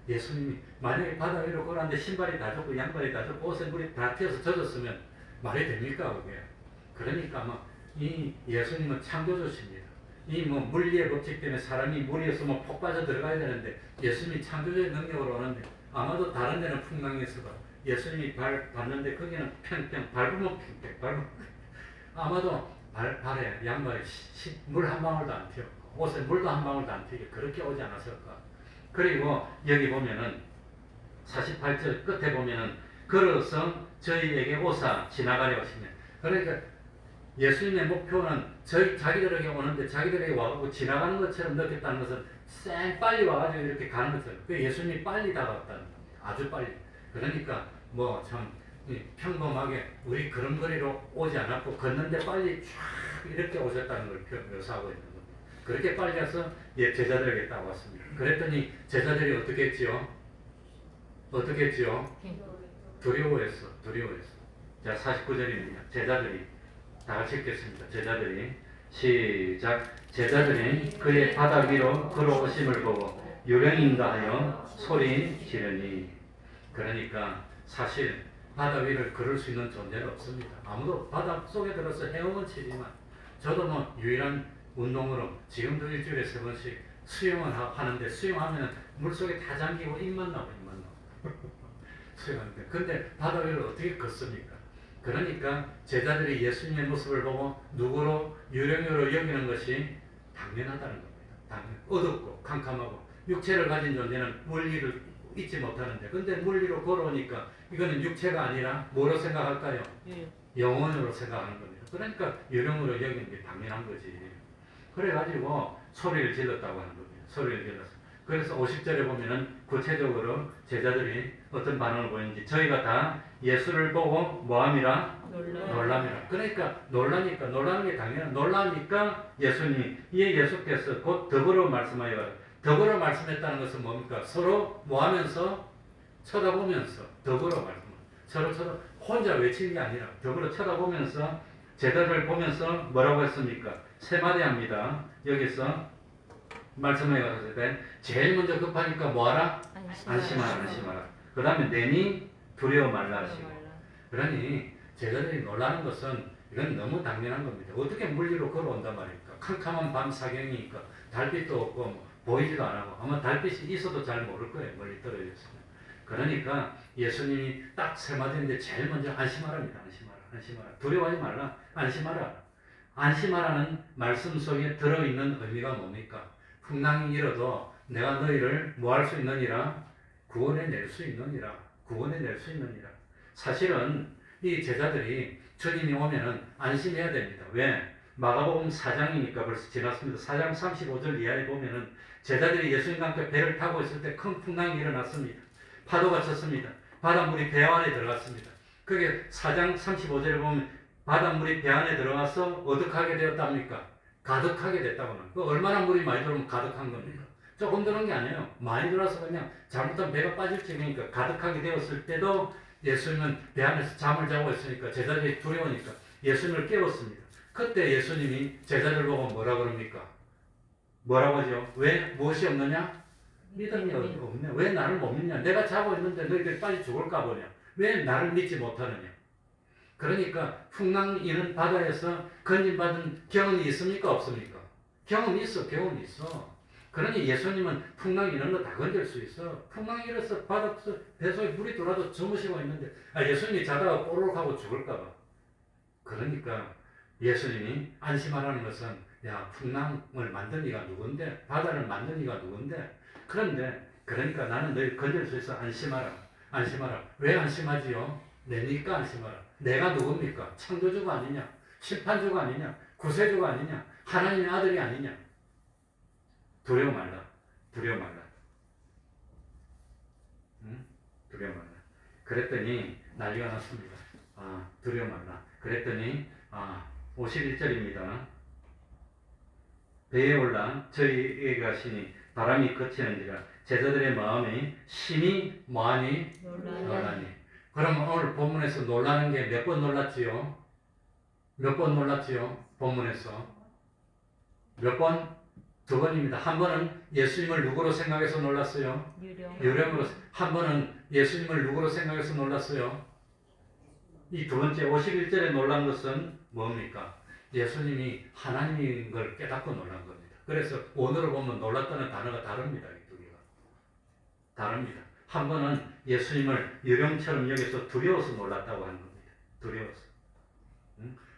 예수님이 만약에 바다 위로 걸었는데 신발이 다 젖고 양발이 다 젖고 옷에 물이 다 튀어서 젖었으면 말이 됩니까 그게? 그러니까 아마 이 예수님은 창조주십니다. 이 뭐 물리의 법칙 때문에 사람이 물에서 뭐 폭 빠져 들어가야 되는데 예수님이 창조주의 능력으로 오는데 아마도 다른 데는 풍랑이 있을 거야. 예수님이 발 봤는데 거기는 평평 밟으면 평평 밟으면 아마도 발에 양말에 물 한 방울도 안 튀었고 옷에 물도 한 방울도 안 튀게 그렇게 오지 않았을까. 그리고 여기 보면은 48절 끝에 보면은 걸어서 저희에게 오사 지나가려 하시네. 그러니까 예수님의 목표는 자기들에게 오는데 자기들에게 와가지고 지나가는 것처럼 느꼈다는 것은 쌩 빨리 와가지고 이렇게 가는 것처럼. 그 예수님이 빨리 다가왔다는 겁니다. 아주 빨리. 그러니까 뭐 참 평범하게 우리 걸음걸이로 오지 않았고 걷는데 빨리 쫙 이렇게 오셨다는 걸 묘사하고 있는 겁니다. 그렇게 빨리 와서 제자들에게 딱 왔습니다. 그랬더니 제자들이 어떻게 했지요? 어떻게 했지요? 두려워했어. 자, 49절입니다. 제자들이 다 같이 읽겠습니다. 제자들이 시작. 제자들이 그의 바다 위로 걸어오심을 보고 유령인가 하여 소리 지르니. 그러니까 사실 바다 위를 걸을 수 있는 존재는 없습니다. 아무도 바다 속에 들어서 헤엄은 치지만 저도 뭐 유일한 운동으로 지금도 일주일에 3번씩 수영을 하는데 수영하면 물속에 다 잠기고 입만 나오고 수영하는데 근데 바다 위를 어떻게 걷습니까? 그러니까 제자들이 예수님의 모습을 보고 누구로 유령으로 여기는 것이 당연하다는 겁니다. 어둡고 캄캄하고 육체를 가진 존재는 물리를 잊지 못하는데 근데 물리로 걸어오니까 이거는 육체가 아니라 뭐로 생각할까요? 영혼으로 생각하는 겁니다. 그러니까 유령으로 여기는 게 당연한 거지. 그래가지고 소리를 질렀다고 하는 겁니다. 소리를 질렀어. 그래서 50절에 보면은 구체적으로 제자들이 어떤 반응을 보이는지 저희가 다 예수를 보고 뭐함이라? 놀랍니다. 그러니까 놀라는 게 당연한 놀라니까 예수님이 이에 예수께서 곧 더불어 말씀하여 더불어 말씀했다는 것은 뭡니까? 서로 뭐하면서 쳐다보면서 더불어 서로 혼자 외치는 게 아니라 더불어 쳐다보면서 제자들 보면서 뭐라고 했습니까? 세 마디 합니다. 여기서 말씀해 가셨을 때 제일 먼저 급하니까 뭐하라? 안심하라. 그 다음에 내니 두려워 말라 하시고. 그러니 제자들이 놀라는 것은 이건 너무 당연한 겁니다. 어떻게 물리로 걸어온단 말입니까? 캄캄한 밤 사경이니까 달빛도 없고 뭐 보이지도 안 하고 아마 달빛이 있어도 잘 모를 거예요. 멀리 떨어져 있으면. 그러니까 예수님이 딱 세 마디인데 제일 먼저 안심하랍니다. 안심하라. 두려워하지 말라. 안심하라는 말씀 속에 들어있는 의미가 뭡니까? 풍랑이 일어도 내가 너희를 뭐 할 수 있느니라? 구원해낼 수 있느니라. 사실은 이 제자들이 주님이 오면은 안심해야 됩니다. 왜? 마가복음 4장이니까 벌써 지났습니다. 4장 35절 이하에 보면은 제자들이 예수님과 함께 배를 타고 있을 때 큰 풍랑이 일어났습니다. 파도가 쳤습니다. 바닷물이 배 안에 들어갔습니다. 그게 4장 35절에 보면 바닷물이 배 안에 들어가서 어떻게 되었답니까? 가득하게 됐다고 합니다. 얼마나 물이 많이 들어오면 가득한 겁니까? 조금 들어온 게 아니에요. 많이 들어와서 그냥 잘못하면 배가 빠질 지경이니까 가득하게 되었을 때도 예수님은 배 안에서 잠을 자고 있으니까 제자들이 두려우니까 예수님을 깨웠습니다. 그때 예수님이 제자들 보고 뭐라 그럽니까? 뭐라고 하죠? 왜? 무엇이 없느냐? 믿음이 없네. 왜 나를 못 믿냐? 내가 자고 있는데 너희들이 빨리 죽을까 보냐? 왜 나를 믿지 못하느냐? 그러니까 풍랑 이는 바다에서 건진받은 경험이 있습니까? 없습니까? 경험이 있어. 그러니 예수님은 풍랑 이런 거 다 건질 수 있어. 풍랑이 일어서 배 속에 물이 들어와도 주무시고 있는데 예수님이 자다가 꼬르륵 하고 죽을까 봐. 그러니까 예수님이 안심하라는 것은 야 풍랑을 만든 이가 누군데 바다를 만든 이가 누군데 그러니까 나는 너희 건질 수 있어. 안심하라. 왜 안심하지요? 내니까 안심하라. 내가 누굽니까? 창조주가 아니냐? 심판주가 아니냐? 구세주가 아니냐? 하나님의 아들이 아니냐? 두려워 말라. 응? 두려워 말라. 그랬더니 난리가 났습니다. 두려워 말라. 그랬더니 51절입니다. 배에 올라 저희에게 가시니 바람이 그치는지라 제자들의 마음이 심히 많이 놀라니. 그럼 오늘 본문에서 놀라는 게 몇 번 놀랐지요? 본문에서 몇 번? 2번입니다. 한 번은 예수님을 누구로 생각해서 놀랐어요? 유령으로. 한 번은 예수님을 누구로 생각해서 놀랐어요? 이 두 번째 51절에 놀란 것은 뭡니까? 예수님이 하나님인 걸 깨닫고 놀란 겁니다. 그래서 오늘을 보면 놀랐다는 단어가 다릅니다. 이 두 개가. 다릅니다. 한 번은 예수님을 유령처럼 여기서 두려워서 놀랐다고 하는 겁니다. 두려워서.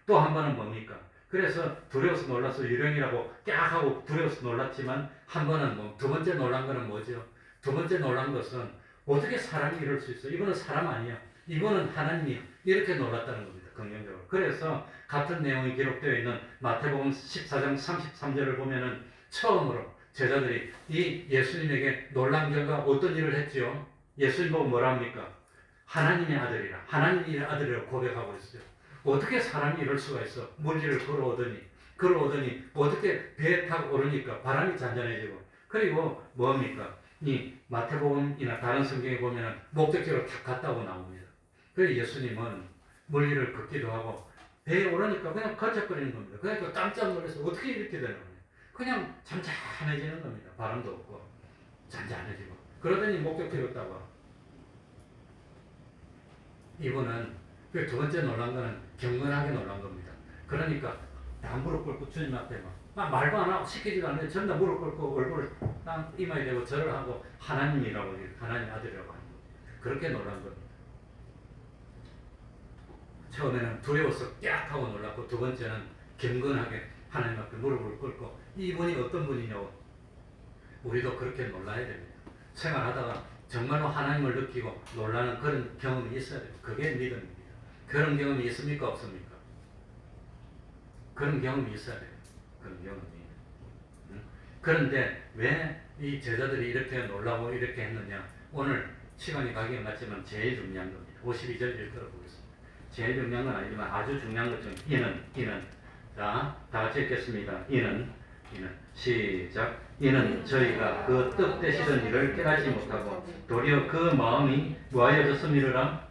또 한 번은 뭡니까? 그래서 두려워서 놀라서 유령이라고 깍 하고 두려워서 놀랐지만 한 번은 두 번째 놀란 거는 뭐죠? 두 번째 놀란 것은 어떻게 사람이 이럴 수 있어? 이거는 사람 아니야. 이거는 하나님이 이렇게 놀랐다는 겁니다. 긍정적으로. 그래서 같은 내용이 기록되어 있는 마태복음 14장 33절을 보면은 처음으로 제자들이 이 예수님에게 놀란 결과 어떤 일을 했지요? 예수님 보고 뭐라 합니까? 하나님의 아들이라. 하나님의 아들이라고 고백하고 있어요. 어떻게 사람이 이럴 수가 있어? 물질을 걸어오더니 어떻게 배에 타고 오르니까 바람이 잔잔해지고 그리고 뭡니까? 이 마태복음이나 다른 성경에 보면 목적지로 탁 갔다고 나옵니다. 그래서 예수님은 물리를 걷기도 하고 배에 오르니까 그냥 걸쩍거리는 겁니다. 그러니까 깜짝 놀라서 어떻게 이렇게 되는 거예요? 그냥 잠잠해지는 겁니다. 바람도 없고 잔잔해지고 그러더니 목적지로 갔다가 이분은 그 두 번째 놀란 거는 경건하게 놀란 겁니다. 그러니까 다 무릎 꿇고 주님 앞에 막 말도 안 하고 시키지도 않는데 전부 다 무릎 꿇고 얼굴을 딱 이마에 대고 절을 하고 하나님이라고 하나님 아들이라고 하는 겁니다. 그렇게 놀란 겁니다. 처음에는 두려워서 깍 하고 놀랐고 두 번째는 경건하게 하나님 앞에 무릎을 꿇고 이분이 어떤 분이냐고 우리도 그렇게 놀라야 됩니다. 생활하다가 정말로 하나님을 느끼고 놀라는 그런 경험이 있어야 돼요. 그게 믿음입니다. 그런 경험이 있습니까? 없습니까? 그런 경험이 있어야 돼요. 그런 경험이. 그런데 왜 이 제자들이 이렇게 놀라고 이렇게 했느냐? 오늘 시간이 가긴 같지만 제일 중요한 겁니다. 52절 읽도록 보겠습니다. 제일 중요한 건 아니지만 아주 중요한 것 중 이는 자, 다 같이 읽겠습니다. 이는 시작. 이는 저희가 그 뜻되시던 일을 깨닫지 못하고 도리어 그 마음이 뭐하여졌음이라?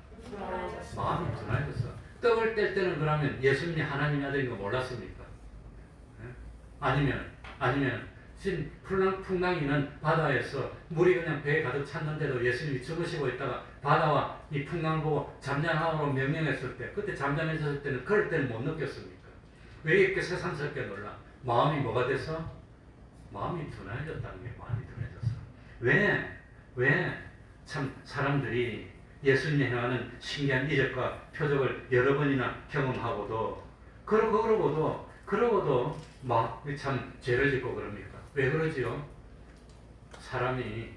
마음이 둔하여졌어. 떡을 뗄 때는 그러면 예수님이 하나님의 아들인 거 몰랐습니까? 아니면 지금 풍랑이는 바다에서 물이 그냥 배에 가득 찼는데도 예수님이 주무시고 있다가 바다와 이 풍랑을 보고 잠잠하라고 명령했을 때 그때 잠잠해졌을 때는 그럴 때는 못 느꼈습니까? 왜 이렇게 새삼스럽게 놀라? 마음이 뭐가 돼서? 마음이 둔해졌다는 게 마음이 둔해졌어. 왜 참 사람들이 예수님이 행하는 신기한 이적과 표적을 여러 번이나 경험하고도 그러고도 막 참 죄를 짓고 그럽니까? 왜 그러지요? 사람이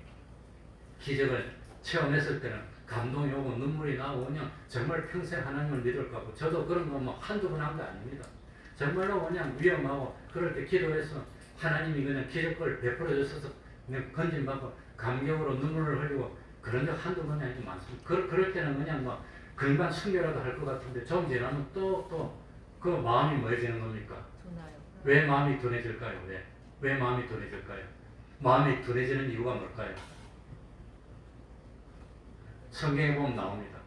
기적을 체험했을 때는 감동이 오고 눈물이 나오고 그냥 정말 평생 하나님을 믿을 것 같고 저도 그런 거 뭐 한두 번 한 거 아닙니다. 정말로 그냥 위험하고 그럴 때 기도해서 하나님이 그냥 기적을 베풀어 주셔서 그냥 건진받고 감격으로 눈물을 흘리고 그런 적 한두 번이 아니고 많습니다. 그럴 때는 그냥 뭐 금방 순교라도 할 것 같은데 좀 지나면 또 그 마음이 뭐해지는 겁니까? 왜 마음이 둔해질까요? 왜 마음이 둔해질까요? 마음이 둔해지는 이유가 뭘까요? 성경에 보면 나옵니다.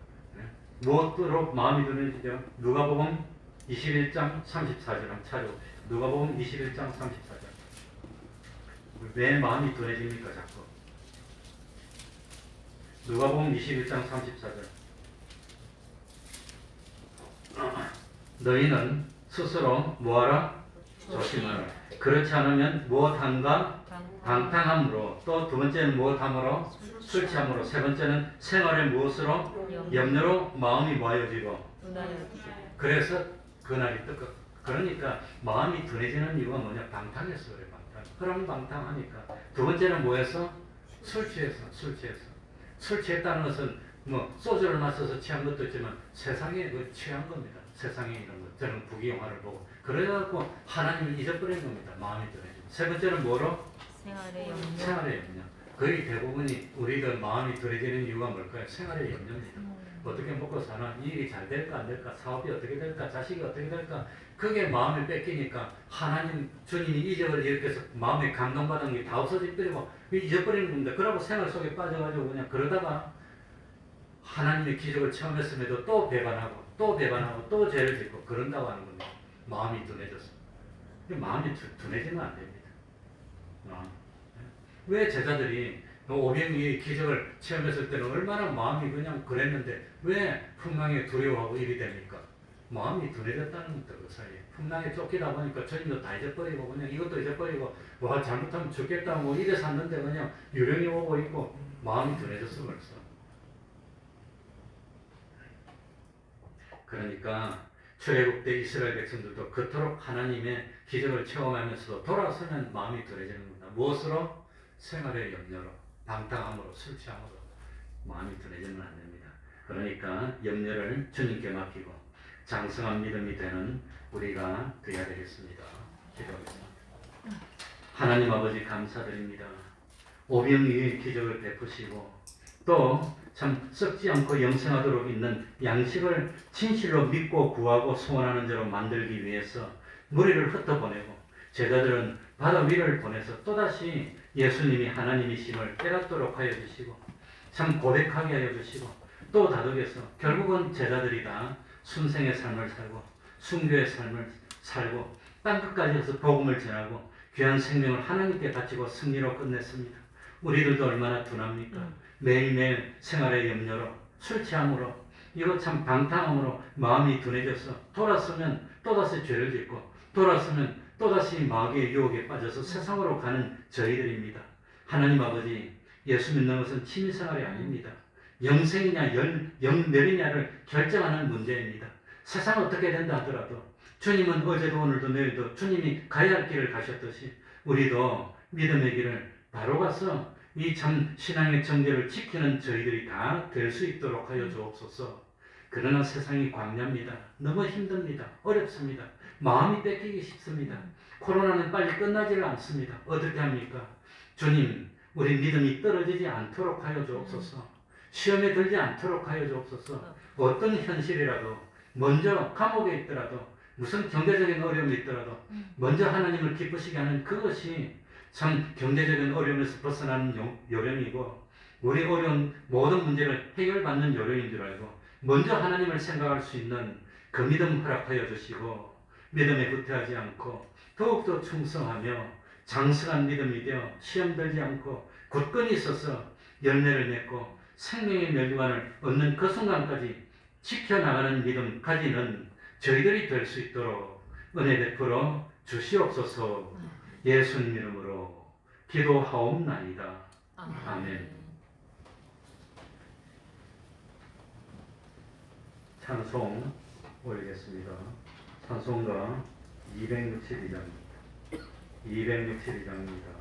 무엇으로 마음이 둔해지죠? 누가복음 21장 34절 한번 찾아봅시다. 누가복음 21장 34절. 왜 마음이 둔해집니까 자꾸? 누가복음 21장 34절. 너희는 스스로 뭐하라? 조심하라. 그렇지 않으면 무엇한가? 방탕함으로. 또 두 번째는 무엇함으로? 술 취함으로. 세 번째는 생활의 무엇으로? 염려로 마음이 모여지고. 그래서 그날이 뜨거. 그러니까 마음이 둔해지는 이유가 뭐냐? 방탕해서 그래. 그럼 방탕하니까. 두 번째는 뭐해서? 술 취해서. 술 취했다는 것은 뭐 소주를 마셔서 취한 것도 있지만 세상에 그 취한 겁니다. 세상에 이런 것. 저는 부귀영화를 보고 그래갖고 하나님을 잊어버린 겁니다. 마음이 둔해지고. 세 번째는 뭐로? 생활의 염려. 거의 대부분이 우리들 마음이 둔해지는 이유가 뭘까요? 생활의 염려입니다. 어떻게 먹고 사나? 일이 잘 될까 안 될까? 사업이 어떻게 될까? 자식이 어떻게 될까? 그게 마음을 뺏기니까 하나님 주님이 이적을 일으켜서 마음에 감동받은 게 다 없어져버리고 잊어버리는 겁니다. 그러고 생활 속에 빠져가지고 그냥 그러다가 하나님의 기적을 체험했음에도 또 배반하고 또 죄를 짓고 그런다고 하는 겁니다. 마음이 둔해졌습니다. 마음이 둔해지면 안 됩니다. 왜 제자들이 오병이의 기적을 체험했을 때는 얼마나 마음이 그냥 그랬는데 왜 풍랑에 두려워하고 일이 됩니까? 마음이 둔해졌다는 것도 그 사이에 풍랑에 쫓기다 보니까 주님도 다 잊어버리고 그냥 이것도 잊어버리고 와 잘못하면 죽겠다 뭐 이래 샀는데 그냥 유령이 오고 있고 마음이 둔해졌어 벌써. 그러니까 출애굽 때 이스라엘 백성들도 그토록 하나님의 기적을 체험하면서도 돌아서면 마음이 둔해지는 겁니다. 무엇으로? 생활의 염려로, 방탕함으로, 술 취함으로 마음이 둔해지면 안 됩니다. 그러니까 염려를 주님께 맡기고 장성한 믿음이 되는 우리가 되어야 되겠습니다. 기도하겠습니다. 하나님 아버지 감사드립니다. 오병이의 기적을 베푸시고 또 참 썩지 않고 영생하도록 있는 양식을 진실로 믿고 구하고 소원하는 자로 만들기 위해서 무리를 흩어보내고 제자들은 바다 위를 보내서 또다시 예수님이 하나님이심을 깨닫도록 하여 주시고 참 고백하게 하여 주시고 또 다독여서 결국은 제자들이 다 순생의 삶을 살고 순교의 삶을 살고 땅끝까지 가서 복음을 전하고 귀한 생명을 하나님께 바치고 승리로 끝냈습니다. 우리들도 얼마나 둔합니까? 매일매일 생활의 염려로 술 취함으로 이거 참 방탕함으로 마음이 둔해져서 돌아서면 또다시 죄를 짓고 돌아서면 또다시 마귀의 유혹에 빠져서 세상으로 가는 저희들입니다. 하나님 아버지 예수 믿는 것은 취미생활이 아닙니다. 영생이냐 영멸이냐를 결정하는 문제입니다. 세상 어떻게 된다 하더라도 주님은 어제도 오늘도 내일도 주님이 가야 할 길을 가셨듯이 우리도 믿음의 길을 바로 가서 이 참 신앙의 정죄를 지키는 저희들이 다 될 수 있도록 하여 주옵소서. 그러나 세상이 광야입니다. 너무 힘듭니다. 어렵습니다. 마음이 뺏기기 쉽습니다. 코로나는 빨리 끝나지를 않습니다. 어떻게 합니까? 주님, 우리 믿음이 떨어지지 않도록 하여 주옵소서. 시험에 들지 않도록 하여 주옵소서. 어떤 현실이라도 먼저 감옥에 있더라도 무슨 경제적인 어려움이 있더라도 먼저 하나님을 기쁘시게 하는 그것이 참 경제적인 어려움에서 벗어나는 요령이고 우리 어려운 모든 문제를 해결받는 요령인 줄 알고 먼저 하나님을 생각할 수 있는 그 믿음 허락하여 주시고 믿음에 후퇴하지 않고 더욱더 충성하며 장성한 믿음이 되어 시험 들지 않고 굳건히 서서 열매를 맺고 생명의 멸류관을 얻는 그 순간까지 지켜나가는 믿음 가지는 저희들이 될 수 있도록 은혜 베풀어 주시옵소서. 예수님 이름으로 기도하옵나이다. 아멘. 찬송 올리겠습니다. 찬송가 262장입니다. 262장입니다.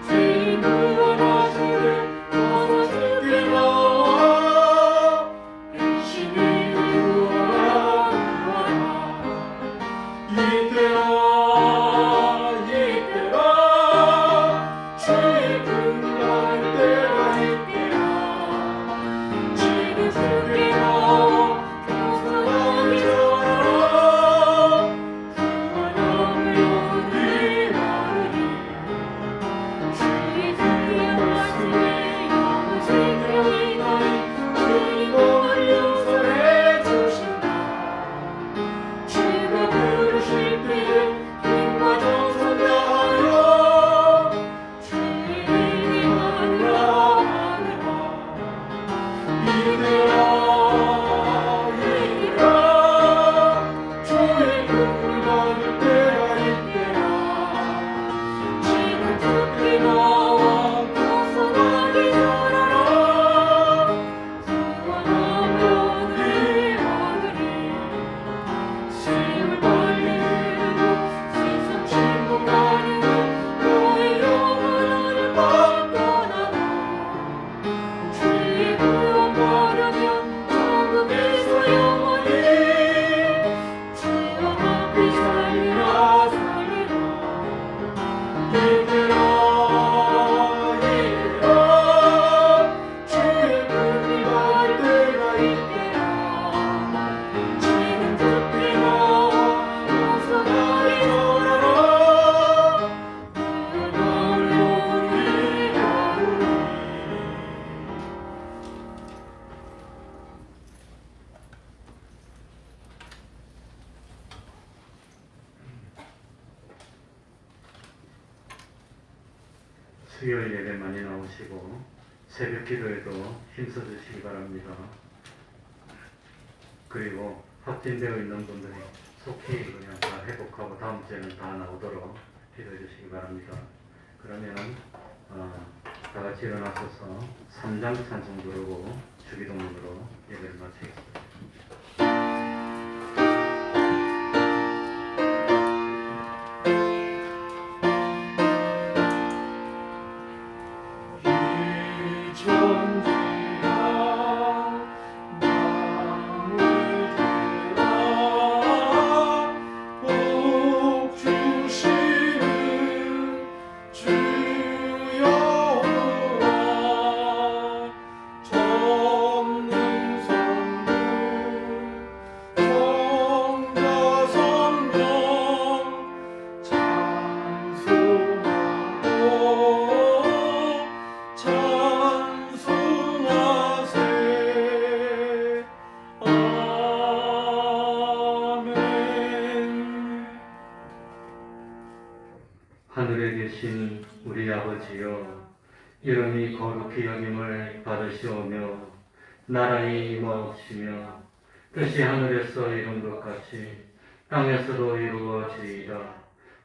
주인 구원하시는 수요일 예배 많이 나오시고 새벽 기도에도 힘써 주시기 바랍니다. 그리고 확진되어 있는 분들이 속히 그냥 다 회복하고 다음 주에는 다 나오도록 기도해 주시기 바랍니다. 그러면 다 같이 일어나셔서 3장 찬송 부르고 주기도문으로 예배를 마치겠습니다. 하늘에 계신 우리 아버지여, 이름이 거룩히 여김을 받으시오며 나라의 임하옵시며 뜻이 하늘에서 이룬 것 같이 땅에서도 이루어지이다.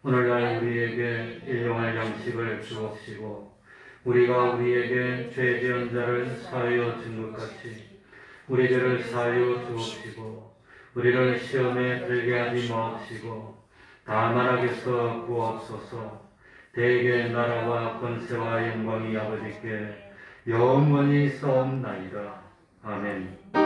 오늘날 우리에게 일용할 양식을 주옵시고 우리가 우리에게 죄 지은 자를 사하여 준 것 같이 우리 죄를 사하여 주옵시고 우리를 시험에 들게 하지 마옵시고 다만 악에서 구하옵소서. 대개 나라와 권세와 영광이 아버지께 영원히 있사옵나이다. 아멘.